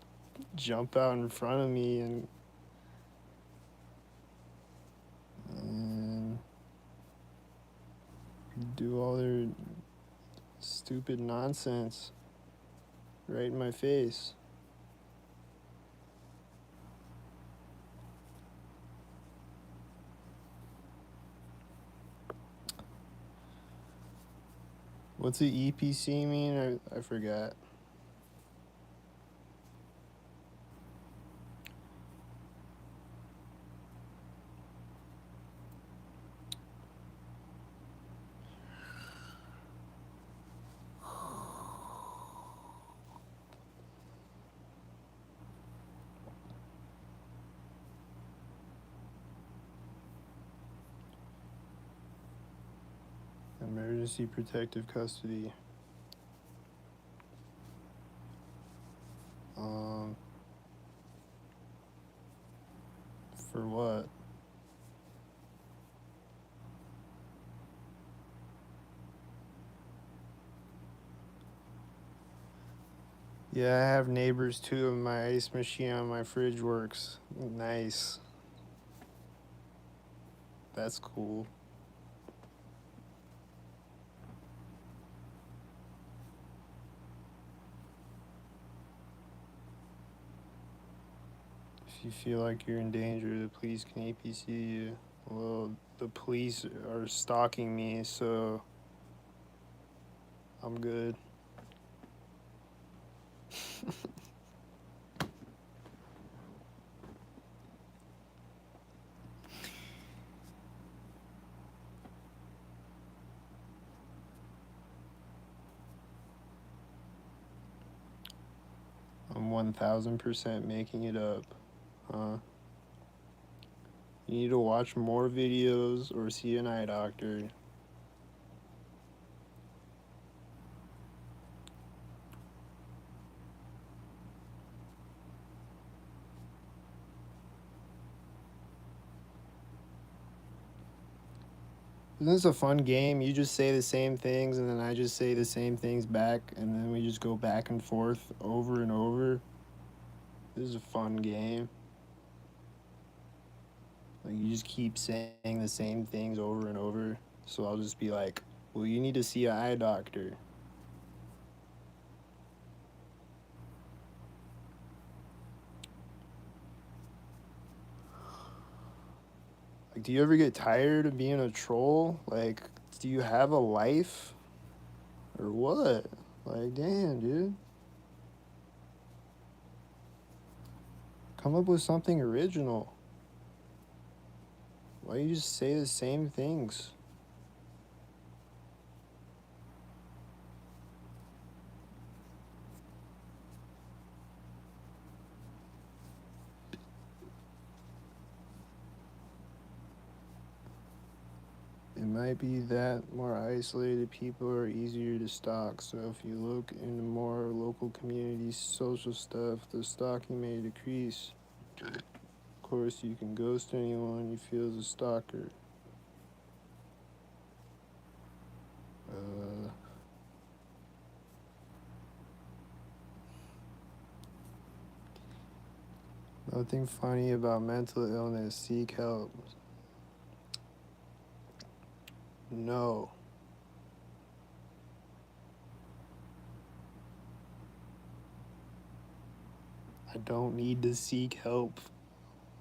jump out in front of me and do all their stupid nonsense right in my face. What's the EPC mean? I forgot. Emergency protective custody. Um, for what? Yeah, I have neighbors too, and my ice machine on my fridge works. Nice. That's cool. If you feel like you're in danger, the police can APC you. Well, the police are stalking me, so I'm good. I'm 1000% making it up. Huh? You need to watch more videos or see an eye doctor. Isn't this a fun game? You just say the same things, and then I just say the same things back, and then we just go back and forth over and over. This is a fun game. Like, you just keep saying the same things over and over. So I'll just be like, well, you need to see an eye doctor. Like, do you ever get tired of being a troll? Like, do you have a life? Or what? Like, damn, dude. Come up with something original. Why you just say the same things? It might be that more isolated people are easier to stalk, so if you look into more local community social stuff, the stalking may decrease. Of course, you can ghost anyone you feel is a stalker. Uh, Nothing funny about mental illness. Seek help. No. I don't need to seek help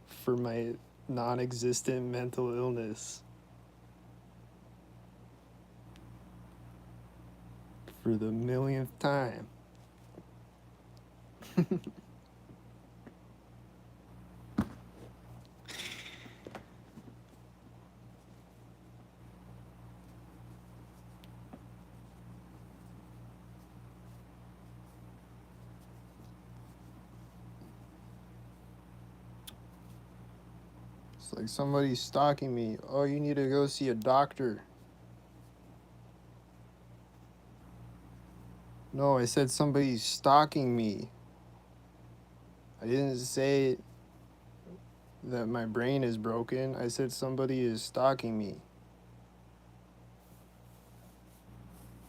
for my non existent mental illness for the millionth time. It's like somebody's stalking me. Oh, you need to go see a doctor. No, I said somebody's stalking me. I didn't say that my brain is broken. I said somebody is stalking me.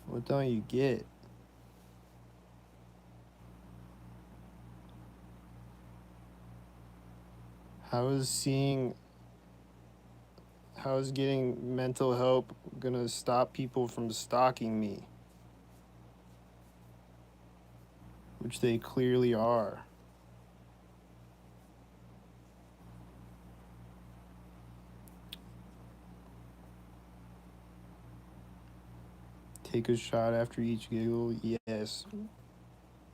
What don't you get? How is seeing, how is getting mental help gonna stop people from stalking me? Which they clearly are. Take a shot after each giggle. Yes,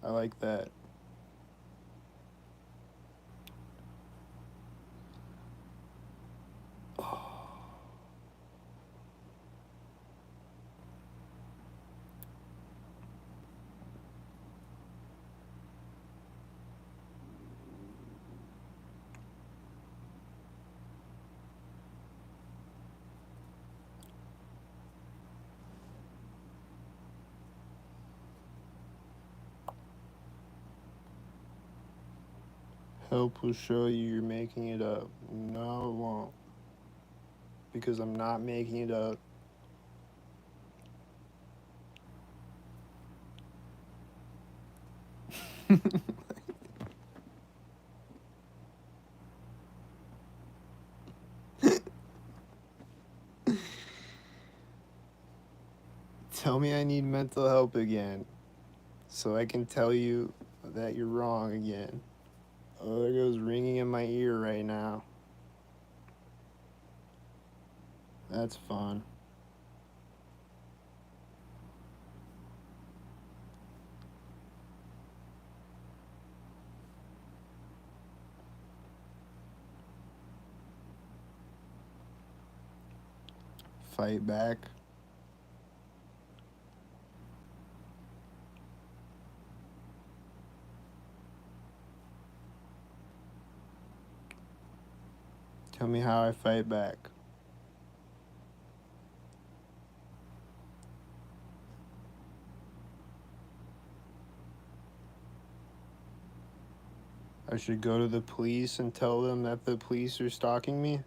I like that. Help will show you you're making it up. No, it won't. Because I'm not making it up. Tell me I need mental help again so I can tell you that you're wrong again. Oh, there goes ringing in my ear right now. That's fun. Fight back. Tell me how I fight back. I should go to the police and tell them that the police are stalking me?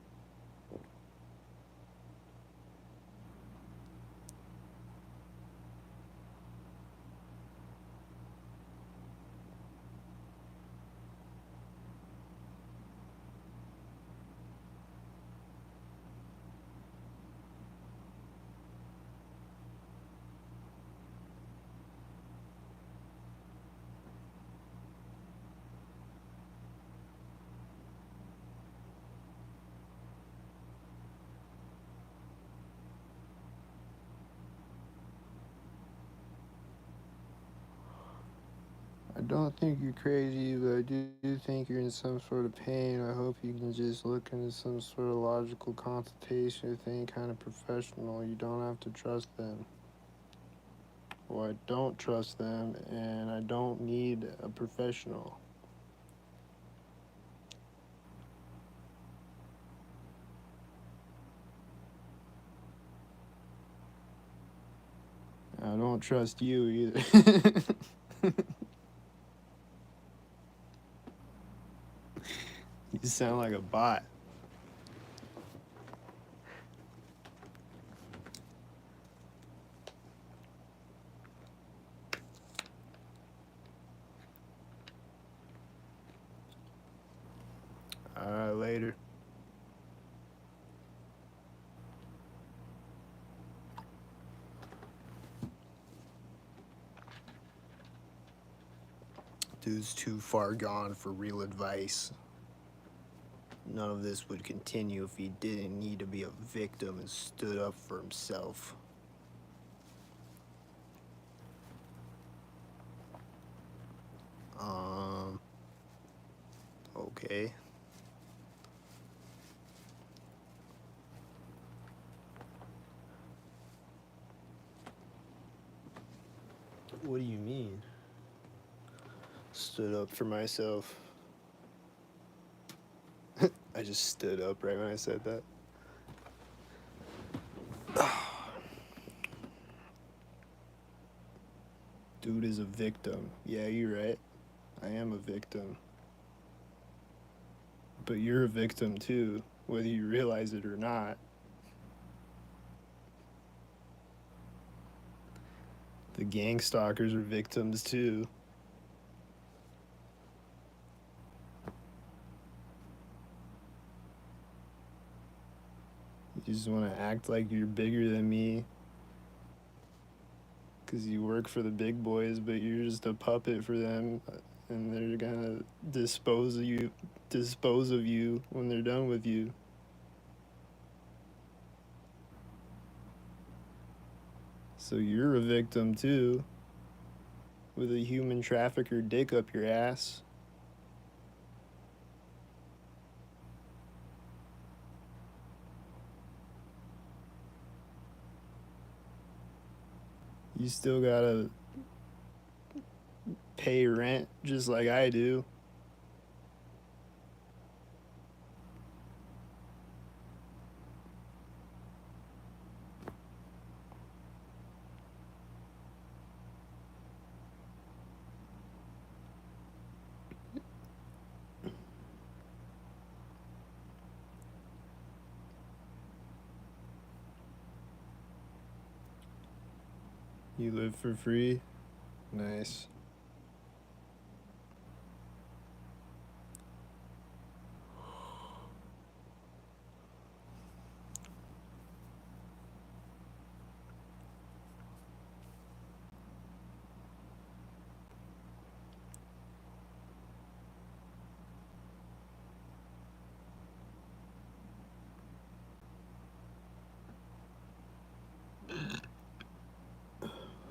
I don't think you're crazy, but I do think you're in some sort of pain. I hope you can just look into some sort of logical consultation with any kind of professional. You don't have to trust them. Well, I don't trust them, and I don't need a professional. I don't trust you either. You sound like a bot. All right, later. dude's too far gone for real advice. None of this would continue if he didn't need to be a victim and stood up for himself. Okay. What do you mean? Stood up for myself. I just stood up right when I said that. Dude is a victim. Yeah, you're right. I am a victim. But you're a victim too, whether you realize it or not. The gang stalkers are victims too. You just want to act like you're bigger than me because you work for the big boys, but you're just a puppet for them, and they're gonna dispose of you when they're done with you. So you're a victim too, with a human trafficker dick up your ass. You still gotta pay rent just like I do. You live for free? Nice.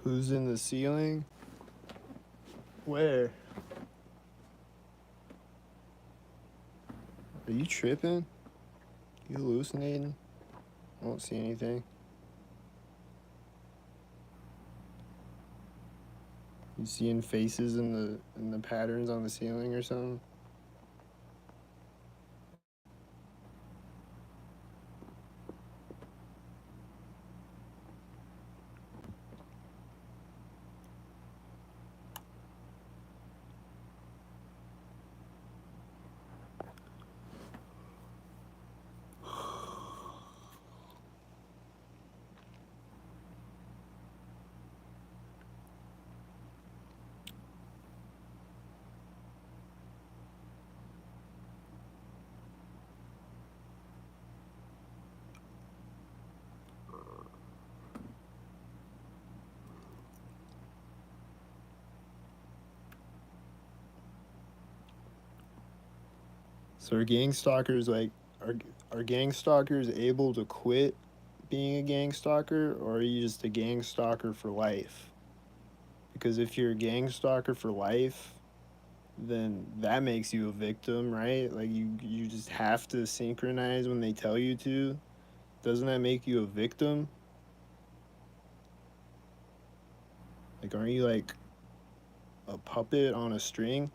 Who's in the ceiling? Where? Are you tripping? You hallucinating? I don't see anything. You seeing faces in the patterns on the ceiling or something? So are gang stalkers like are gang stalkers able to quit being a gang stalker, or are you just a gang stalker for life? Because if you're a gang stalker for life, then that makes you a victim, right? Like you just have to synchronize when they tell you to. Doesn't that make you a victim? Like aren't you like a puppet on a string?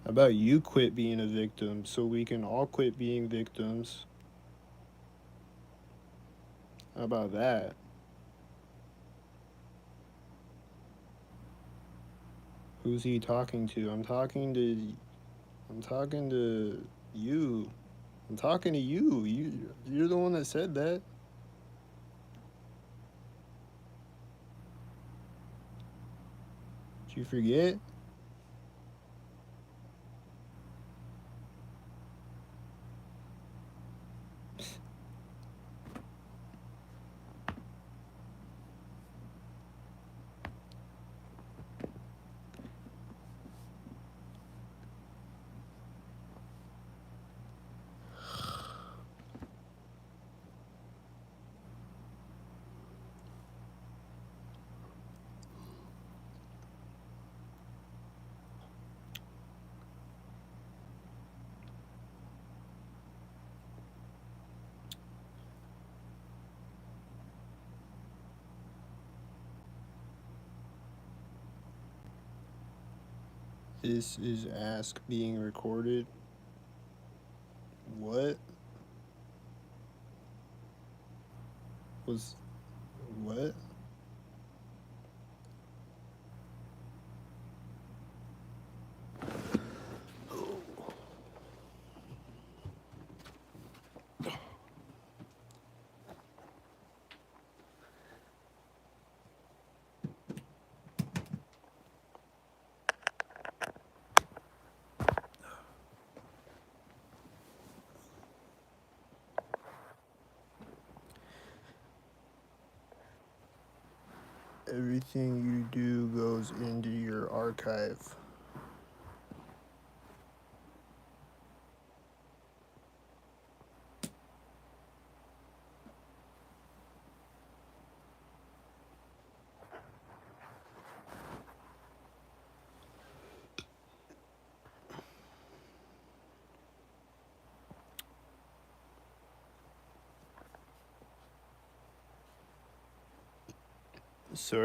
How about you quit being a victim so we can all quit being victims? How about that? Who's he talking to? I'm talking to you. I'm talking to you. You're the one that said that. Did you forget? This is Ask being recorded. What was what? Everything you do goes into your archive. So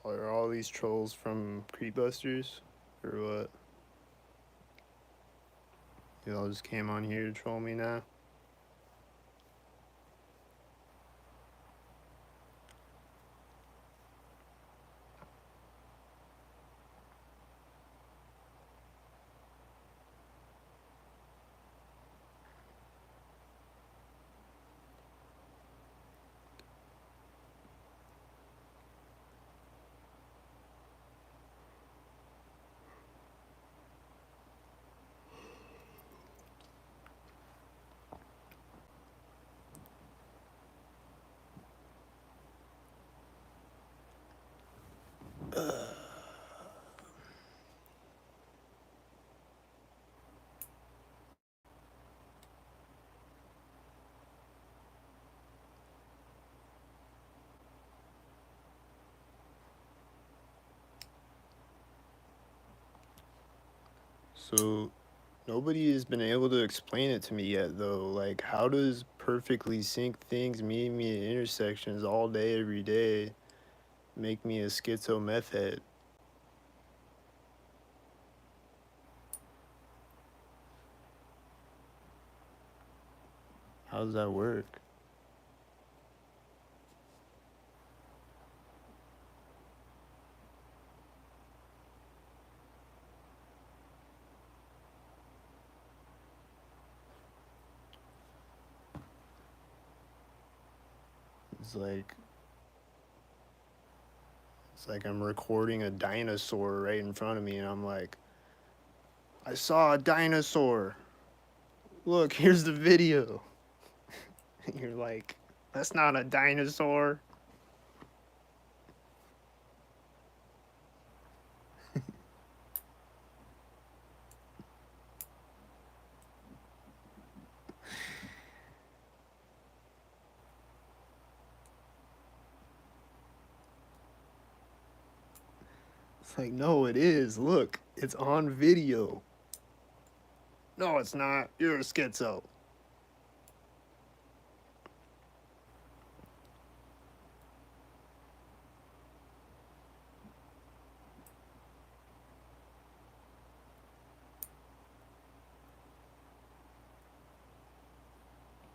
are all these trolls from Creepbusters? Or what? You all just came on here to troll me now? So nobody has been able to explain it to me yet though. Like how does perfectly synced things meeting me at intersections all day every day make me a schizo meth head? How does that work? It's like it's like I'm recording a dinosaur right in front of me and I'm like, I saw a dinosaur. Look, here's the video. And you're like, that's not a dinosaur. It's like, no, it is. Look, it's on video. No, it's not. You're a schizo.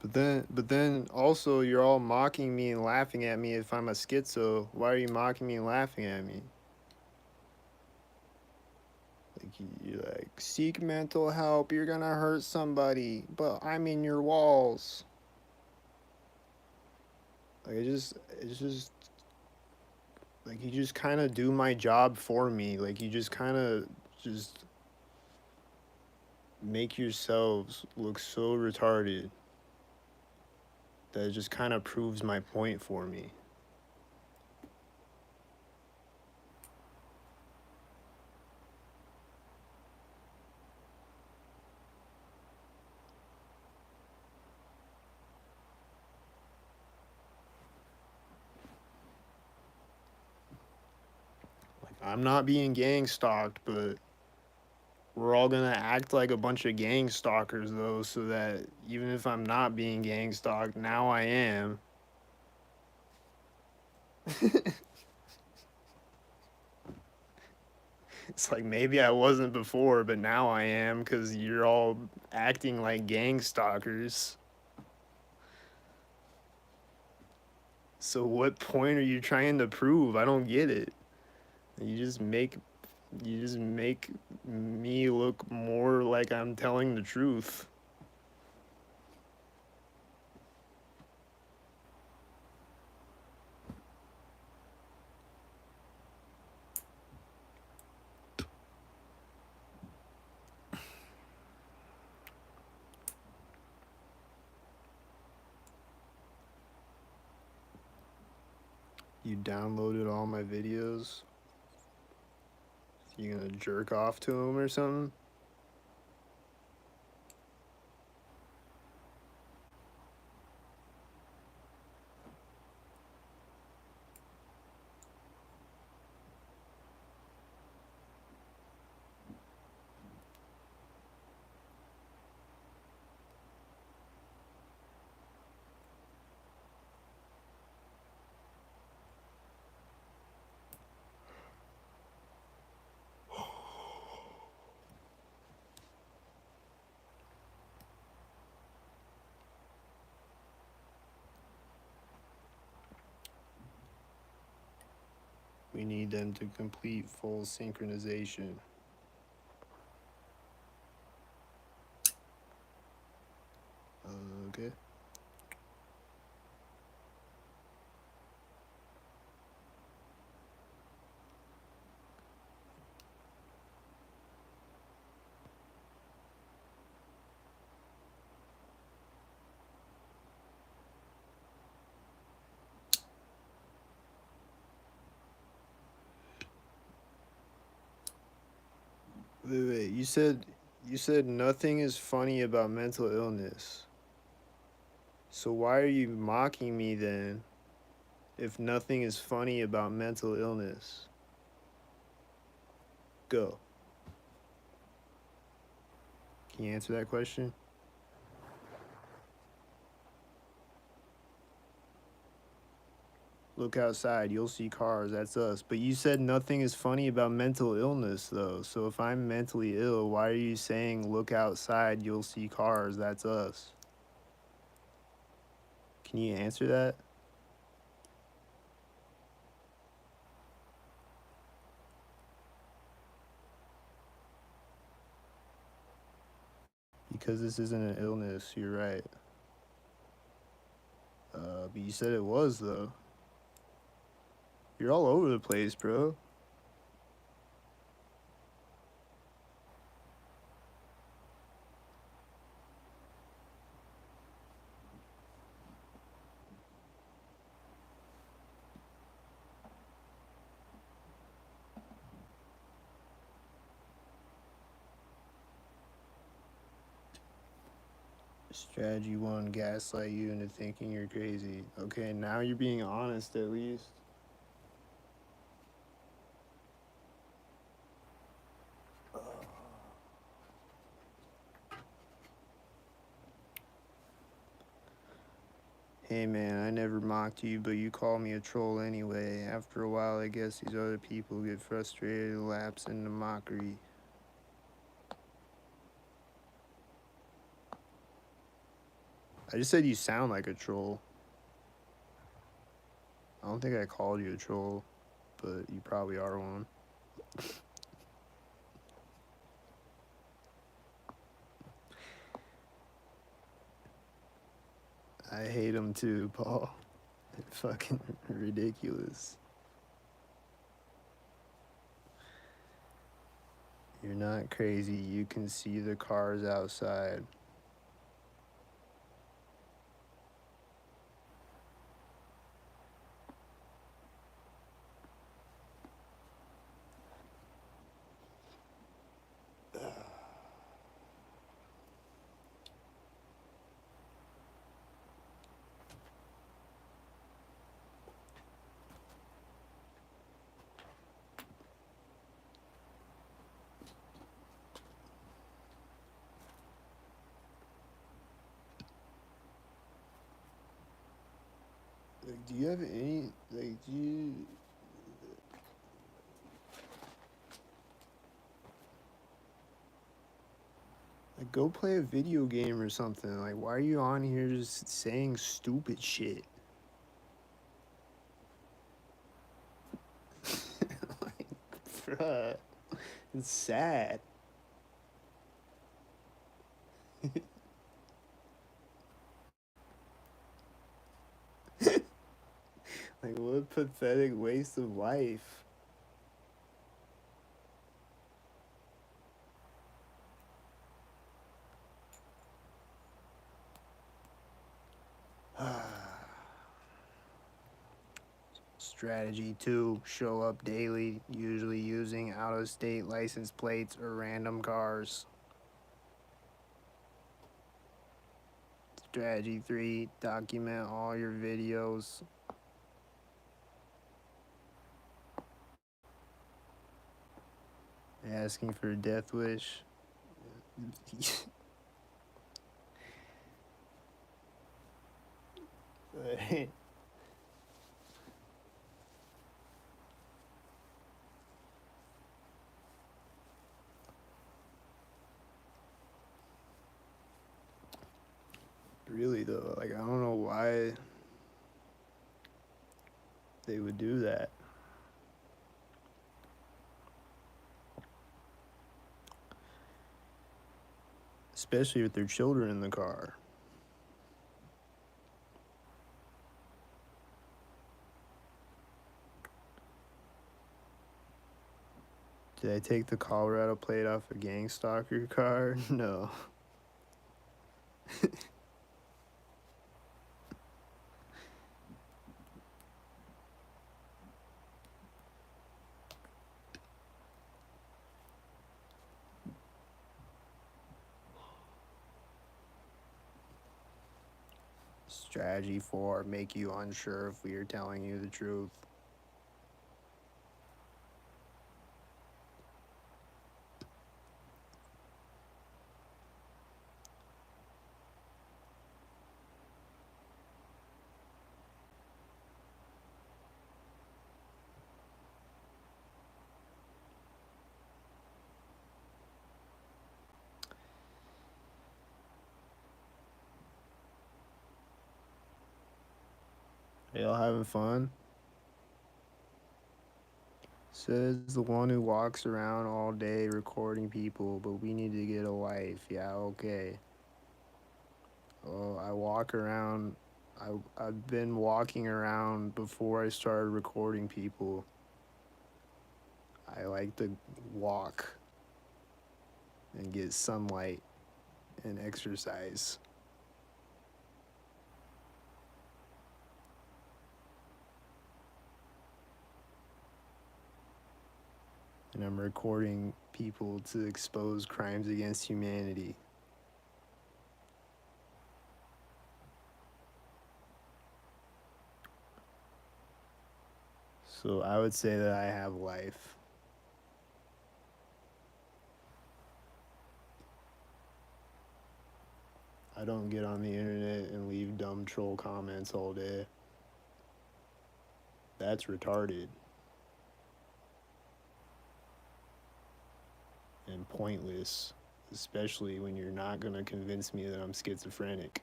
But then also you're all mocking me and laughing at me if I'm a schizo. Why are you mocking me and laughing at me? Like you're like, seek mental help. You're gonna hurt somebody, but I'm in your walls. Like it's just like you just kind of do my job for me. Like you just kind of just make yourselves look so retarded that it just kind of proves my point for me. Like I'm not being gang stalked, but we're all gonna act like a bunch of gang stalkers though, so that even if I'm not being gang stalked, now I am. It's like maybe I wasn't before, but now I am because you're all acting like gang stalkers. So what point are you trying to prove? I don't get it. You just make you just make me look more like I'm telling the truth. You downloaded all my videos. You gonna jerk off to them or something? We need them to complete full synchronization. Okay. Wait. You said nothing is funny about mental illness. So why are you mocking me then if nothing is funny about mental illness? Go. Can you answer that question? Look outside, you'll see cars, that's us. But you said nothing is funny about mental illness, though. So if I'm mentally ill, why are you saying look outside, you'll see cars, that's us? Can you answer that? Because this isn't an illness, you're right. But you said it was, though. You're all over the place, bro. Strategy one, gaslight you into thinking you're crazy. Okay, now you're being honest at least. Hey man, I never mocked you, but you call me a troll anyway. After a while, I guess these other people get frustrated and lapse into mockery. I just said you sound like a troll. I don't think I called you a troll, but you probably are one. I hate them too, Paul. Fucking ridiculous. You're not crazy. You can see the cars outside. Like, do you have any, like, do you, like, go play a video game or something? Like, why are you on here just saying stupid shit? Like, bruh, it's sad. Like, what a pathetic waste of life. Strategy 2, show up daily, usually using out-of-state license plates or random cars. Strategy 3, document all your videos. Asking for a death wish. Really though, like, I don't know why they would do that. Especially with their children in the car. Did I take the Colorado plate off a gang stalker car? No. Strategy 4, make you unsure if we are telling you the truth. Y'all having fun? Says the one who walks around all day recording people, but we need to get a wife. Yeah, okay. Oh, I walk around. I've been walking around before I started recording people. I like to walk and get sunlight and exercise. And I'm recording people to expose crimes against humanity. So I would say that I have life. I don't get on the internet and leave dumb troll comments all day. That's retarded and pointless, especially when you're not going to convince me that I'm schizophrenic.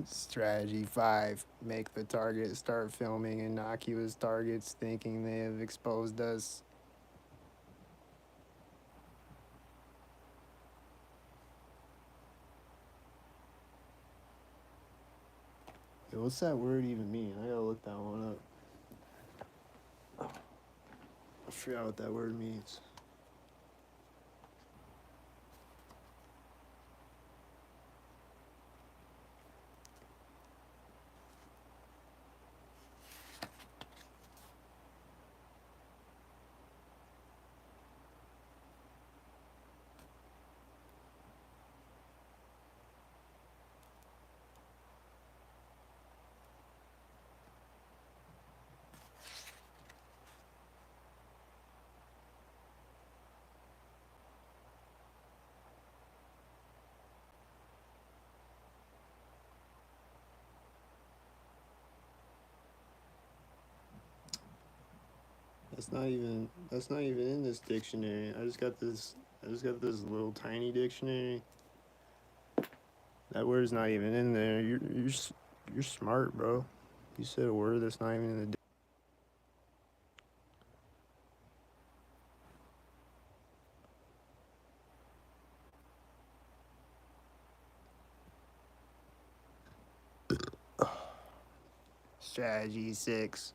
Strategy 5. Make the target start filming innocuous targets thinking they have exposed us. Yo, what's that word even mean? I gotta look that one up. I forgot what that word means. That's not even in this dictionary. I just got this little tiny dictionary. That word's not even in there. You're smart, bro. You said a word that's not even in the Strategy 6.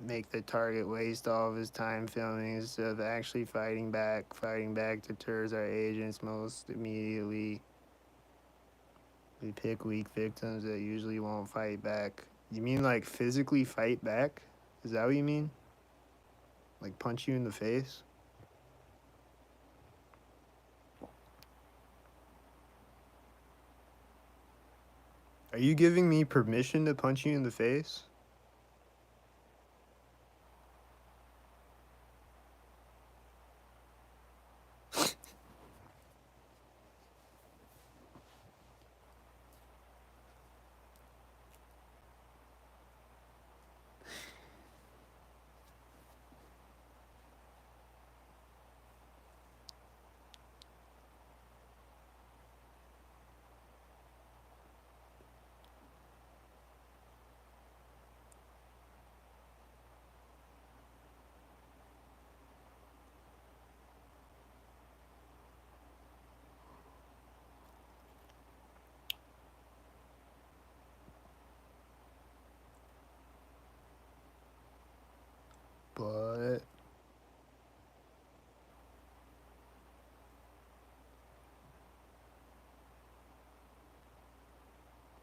Make the target waste all of his time filming instead of actually fighting back. Fighting back deters our agents most immediately. We pick weak victims that usually won't fight back. You mean like physically fight back? Is that what you mean? Like punch you in the face? Are you giving me permission to punch you in the face?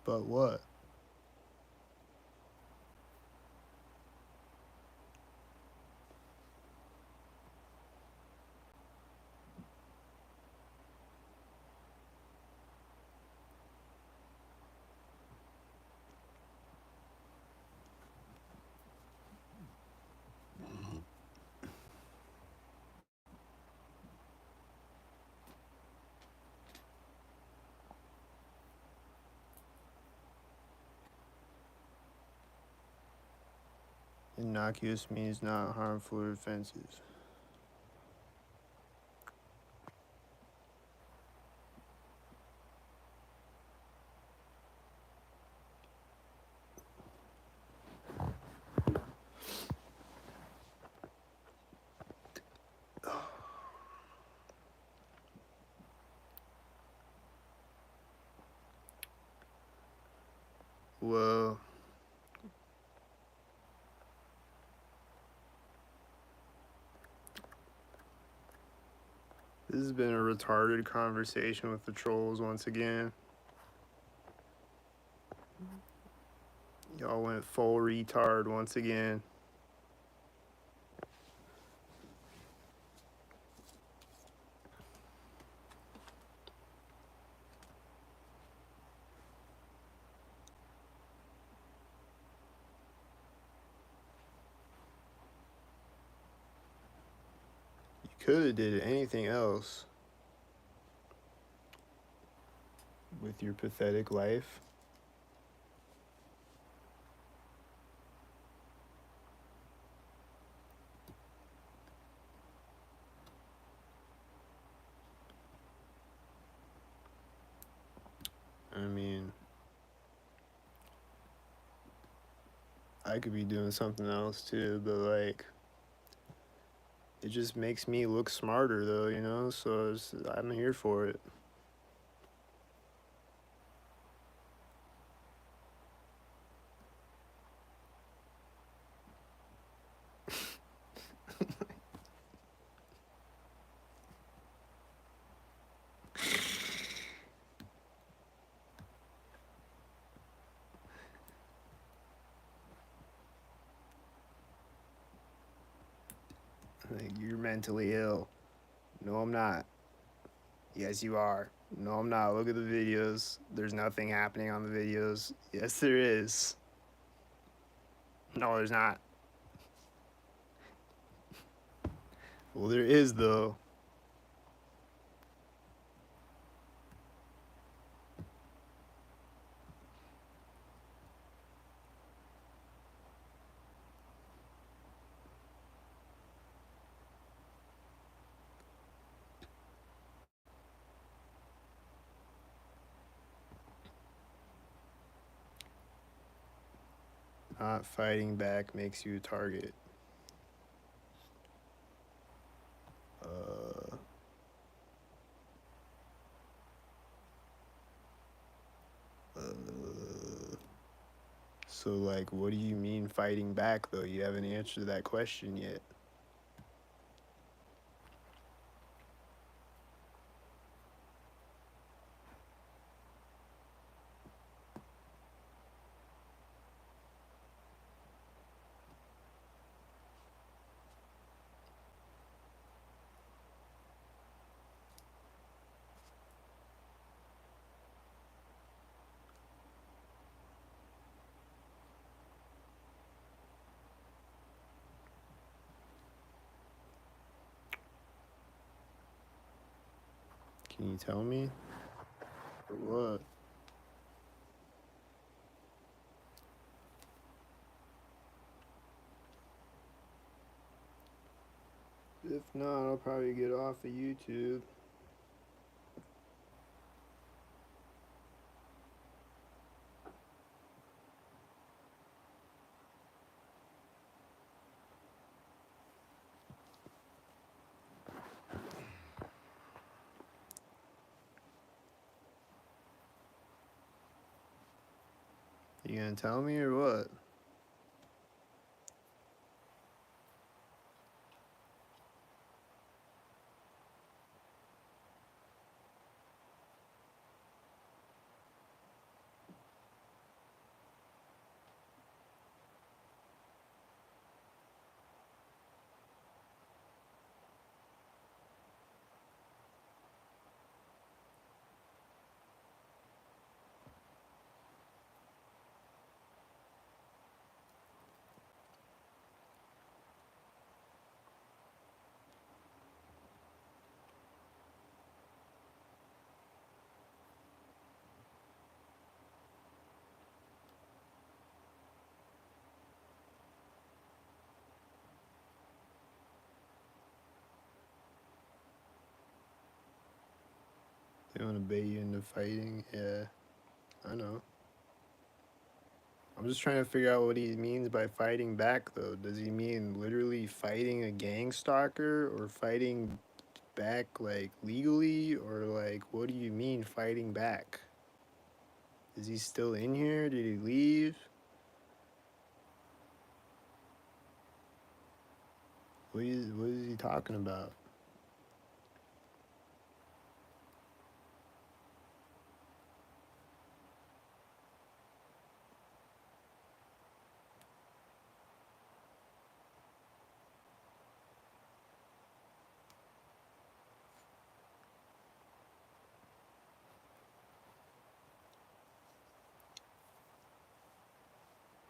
But what? Innocuous means not harmful or offensive. Well, this has been a retarded conversation with the trolls once again. Y'all went full retard once again. You could have did anything else with your pathetic life. I mean, I could be doing something else too, but like it just makes me look smarter though, you know? So I'm here for it. Like, you're mentally ill. No, I'm not. Yes, you are. No, I'm not. Look at the videos. There's nothing happening on the videos. Yes, there is. No, there's not. Well, there is, though. Not fighting back makes you a target. Uh, uh, so, like, what do you mean fighting back, though? You haven't answered that question yet. Can you tell me? Or what? If not, I'll probably get off of YouTube. You gonna tell me or what? They wanna bait you into fighting? Yeah, I know. I'm just trying to figure out what he means by fighting back, though. Does he mean literally fighting a gang stalker or fighting back, like, legally? Or, like, what do you mean fighting back? Is he still in here? Did he leave? What is he talking about?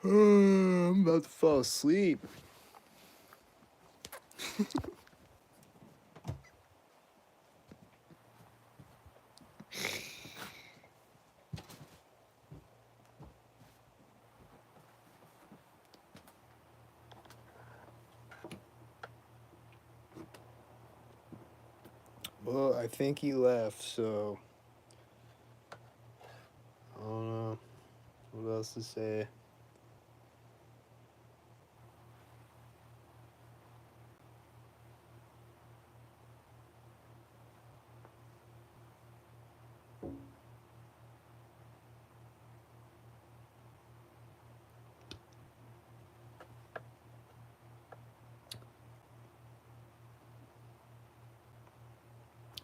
I'm about to fall asleep. Well, I think he left, so I don't know what else to say.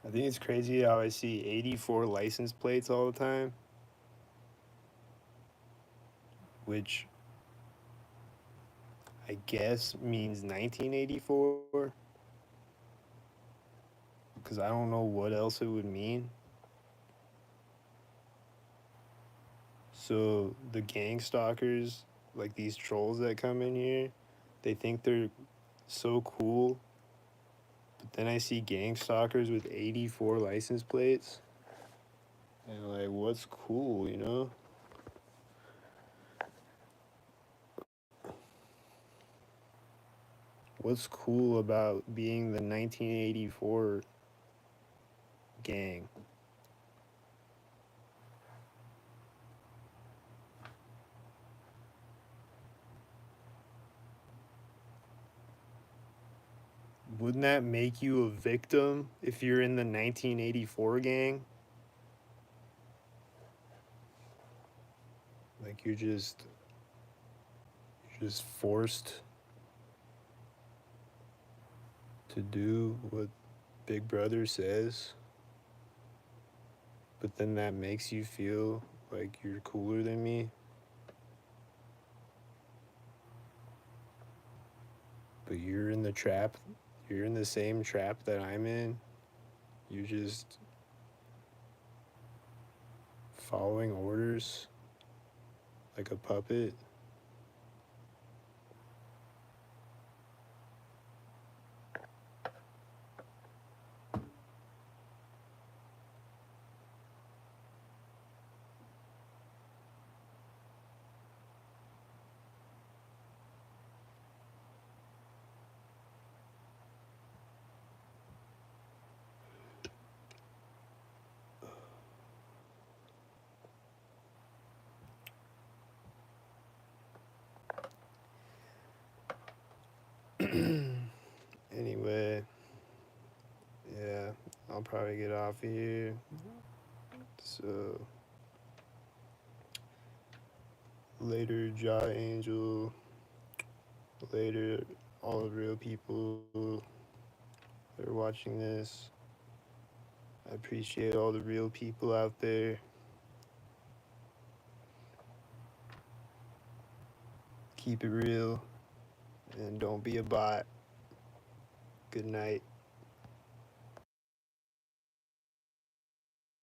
I think it's crazy how I see 84 license plates all the time, which I guess means 1984, because I don't know what else it would mean. So the gang stalkers, like these trolls that come in here, they think they're so cool. But then I see gang stalkers with 84 license plates. And like, what's cool, you know? What's cool about being the 1984 gang? Wouldn't that make you a victim if you're in the 1984 gang? Like you're just forced to do what Big Brother says, but then that makes you feel like you're cooler than me. But you're in the trap. You're in the same trap that I'm in. You're just following orders like a puppet. Anyway, yeah, I'll probably get off of here. So later, Jaw Angel. Later, all the real people that are watching this. I appreciate all the real people out there. Keep it real and don't be a bot. Good night.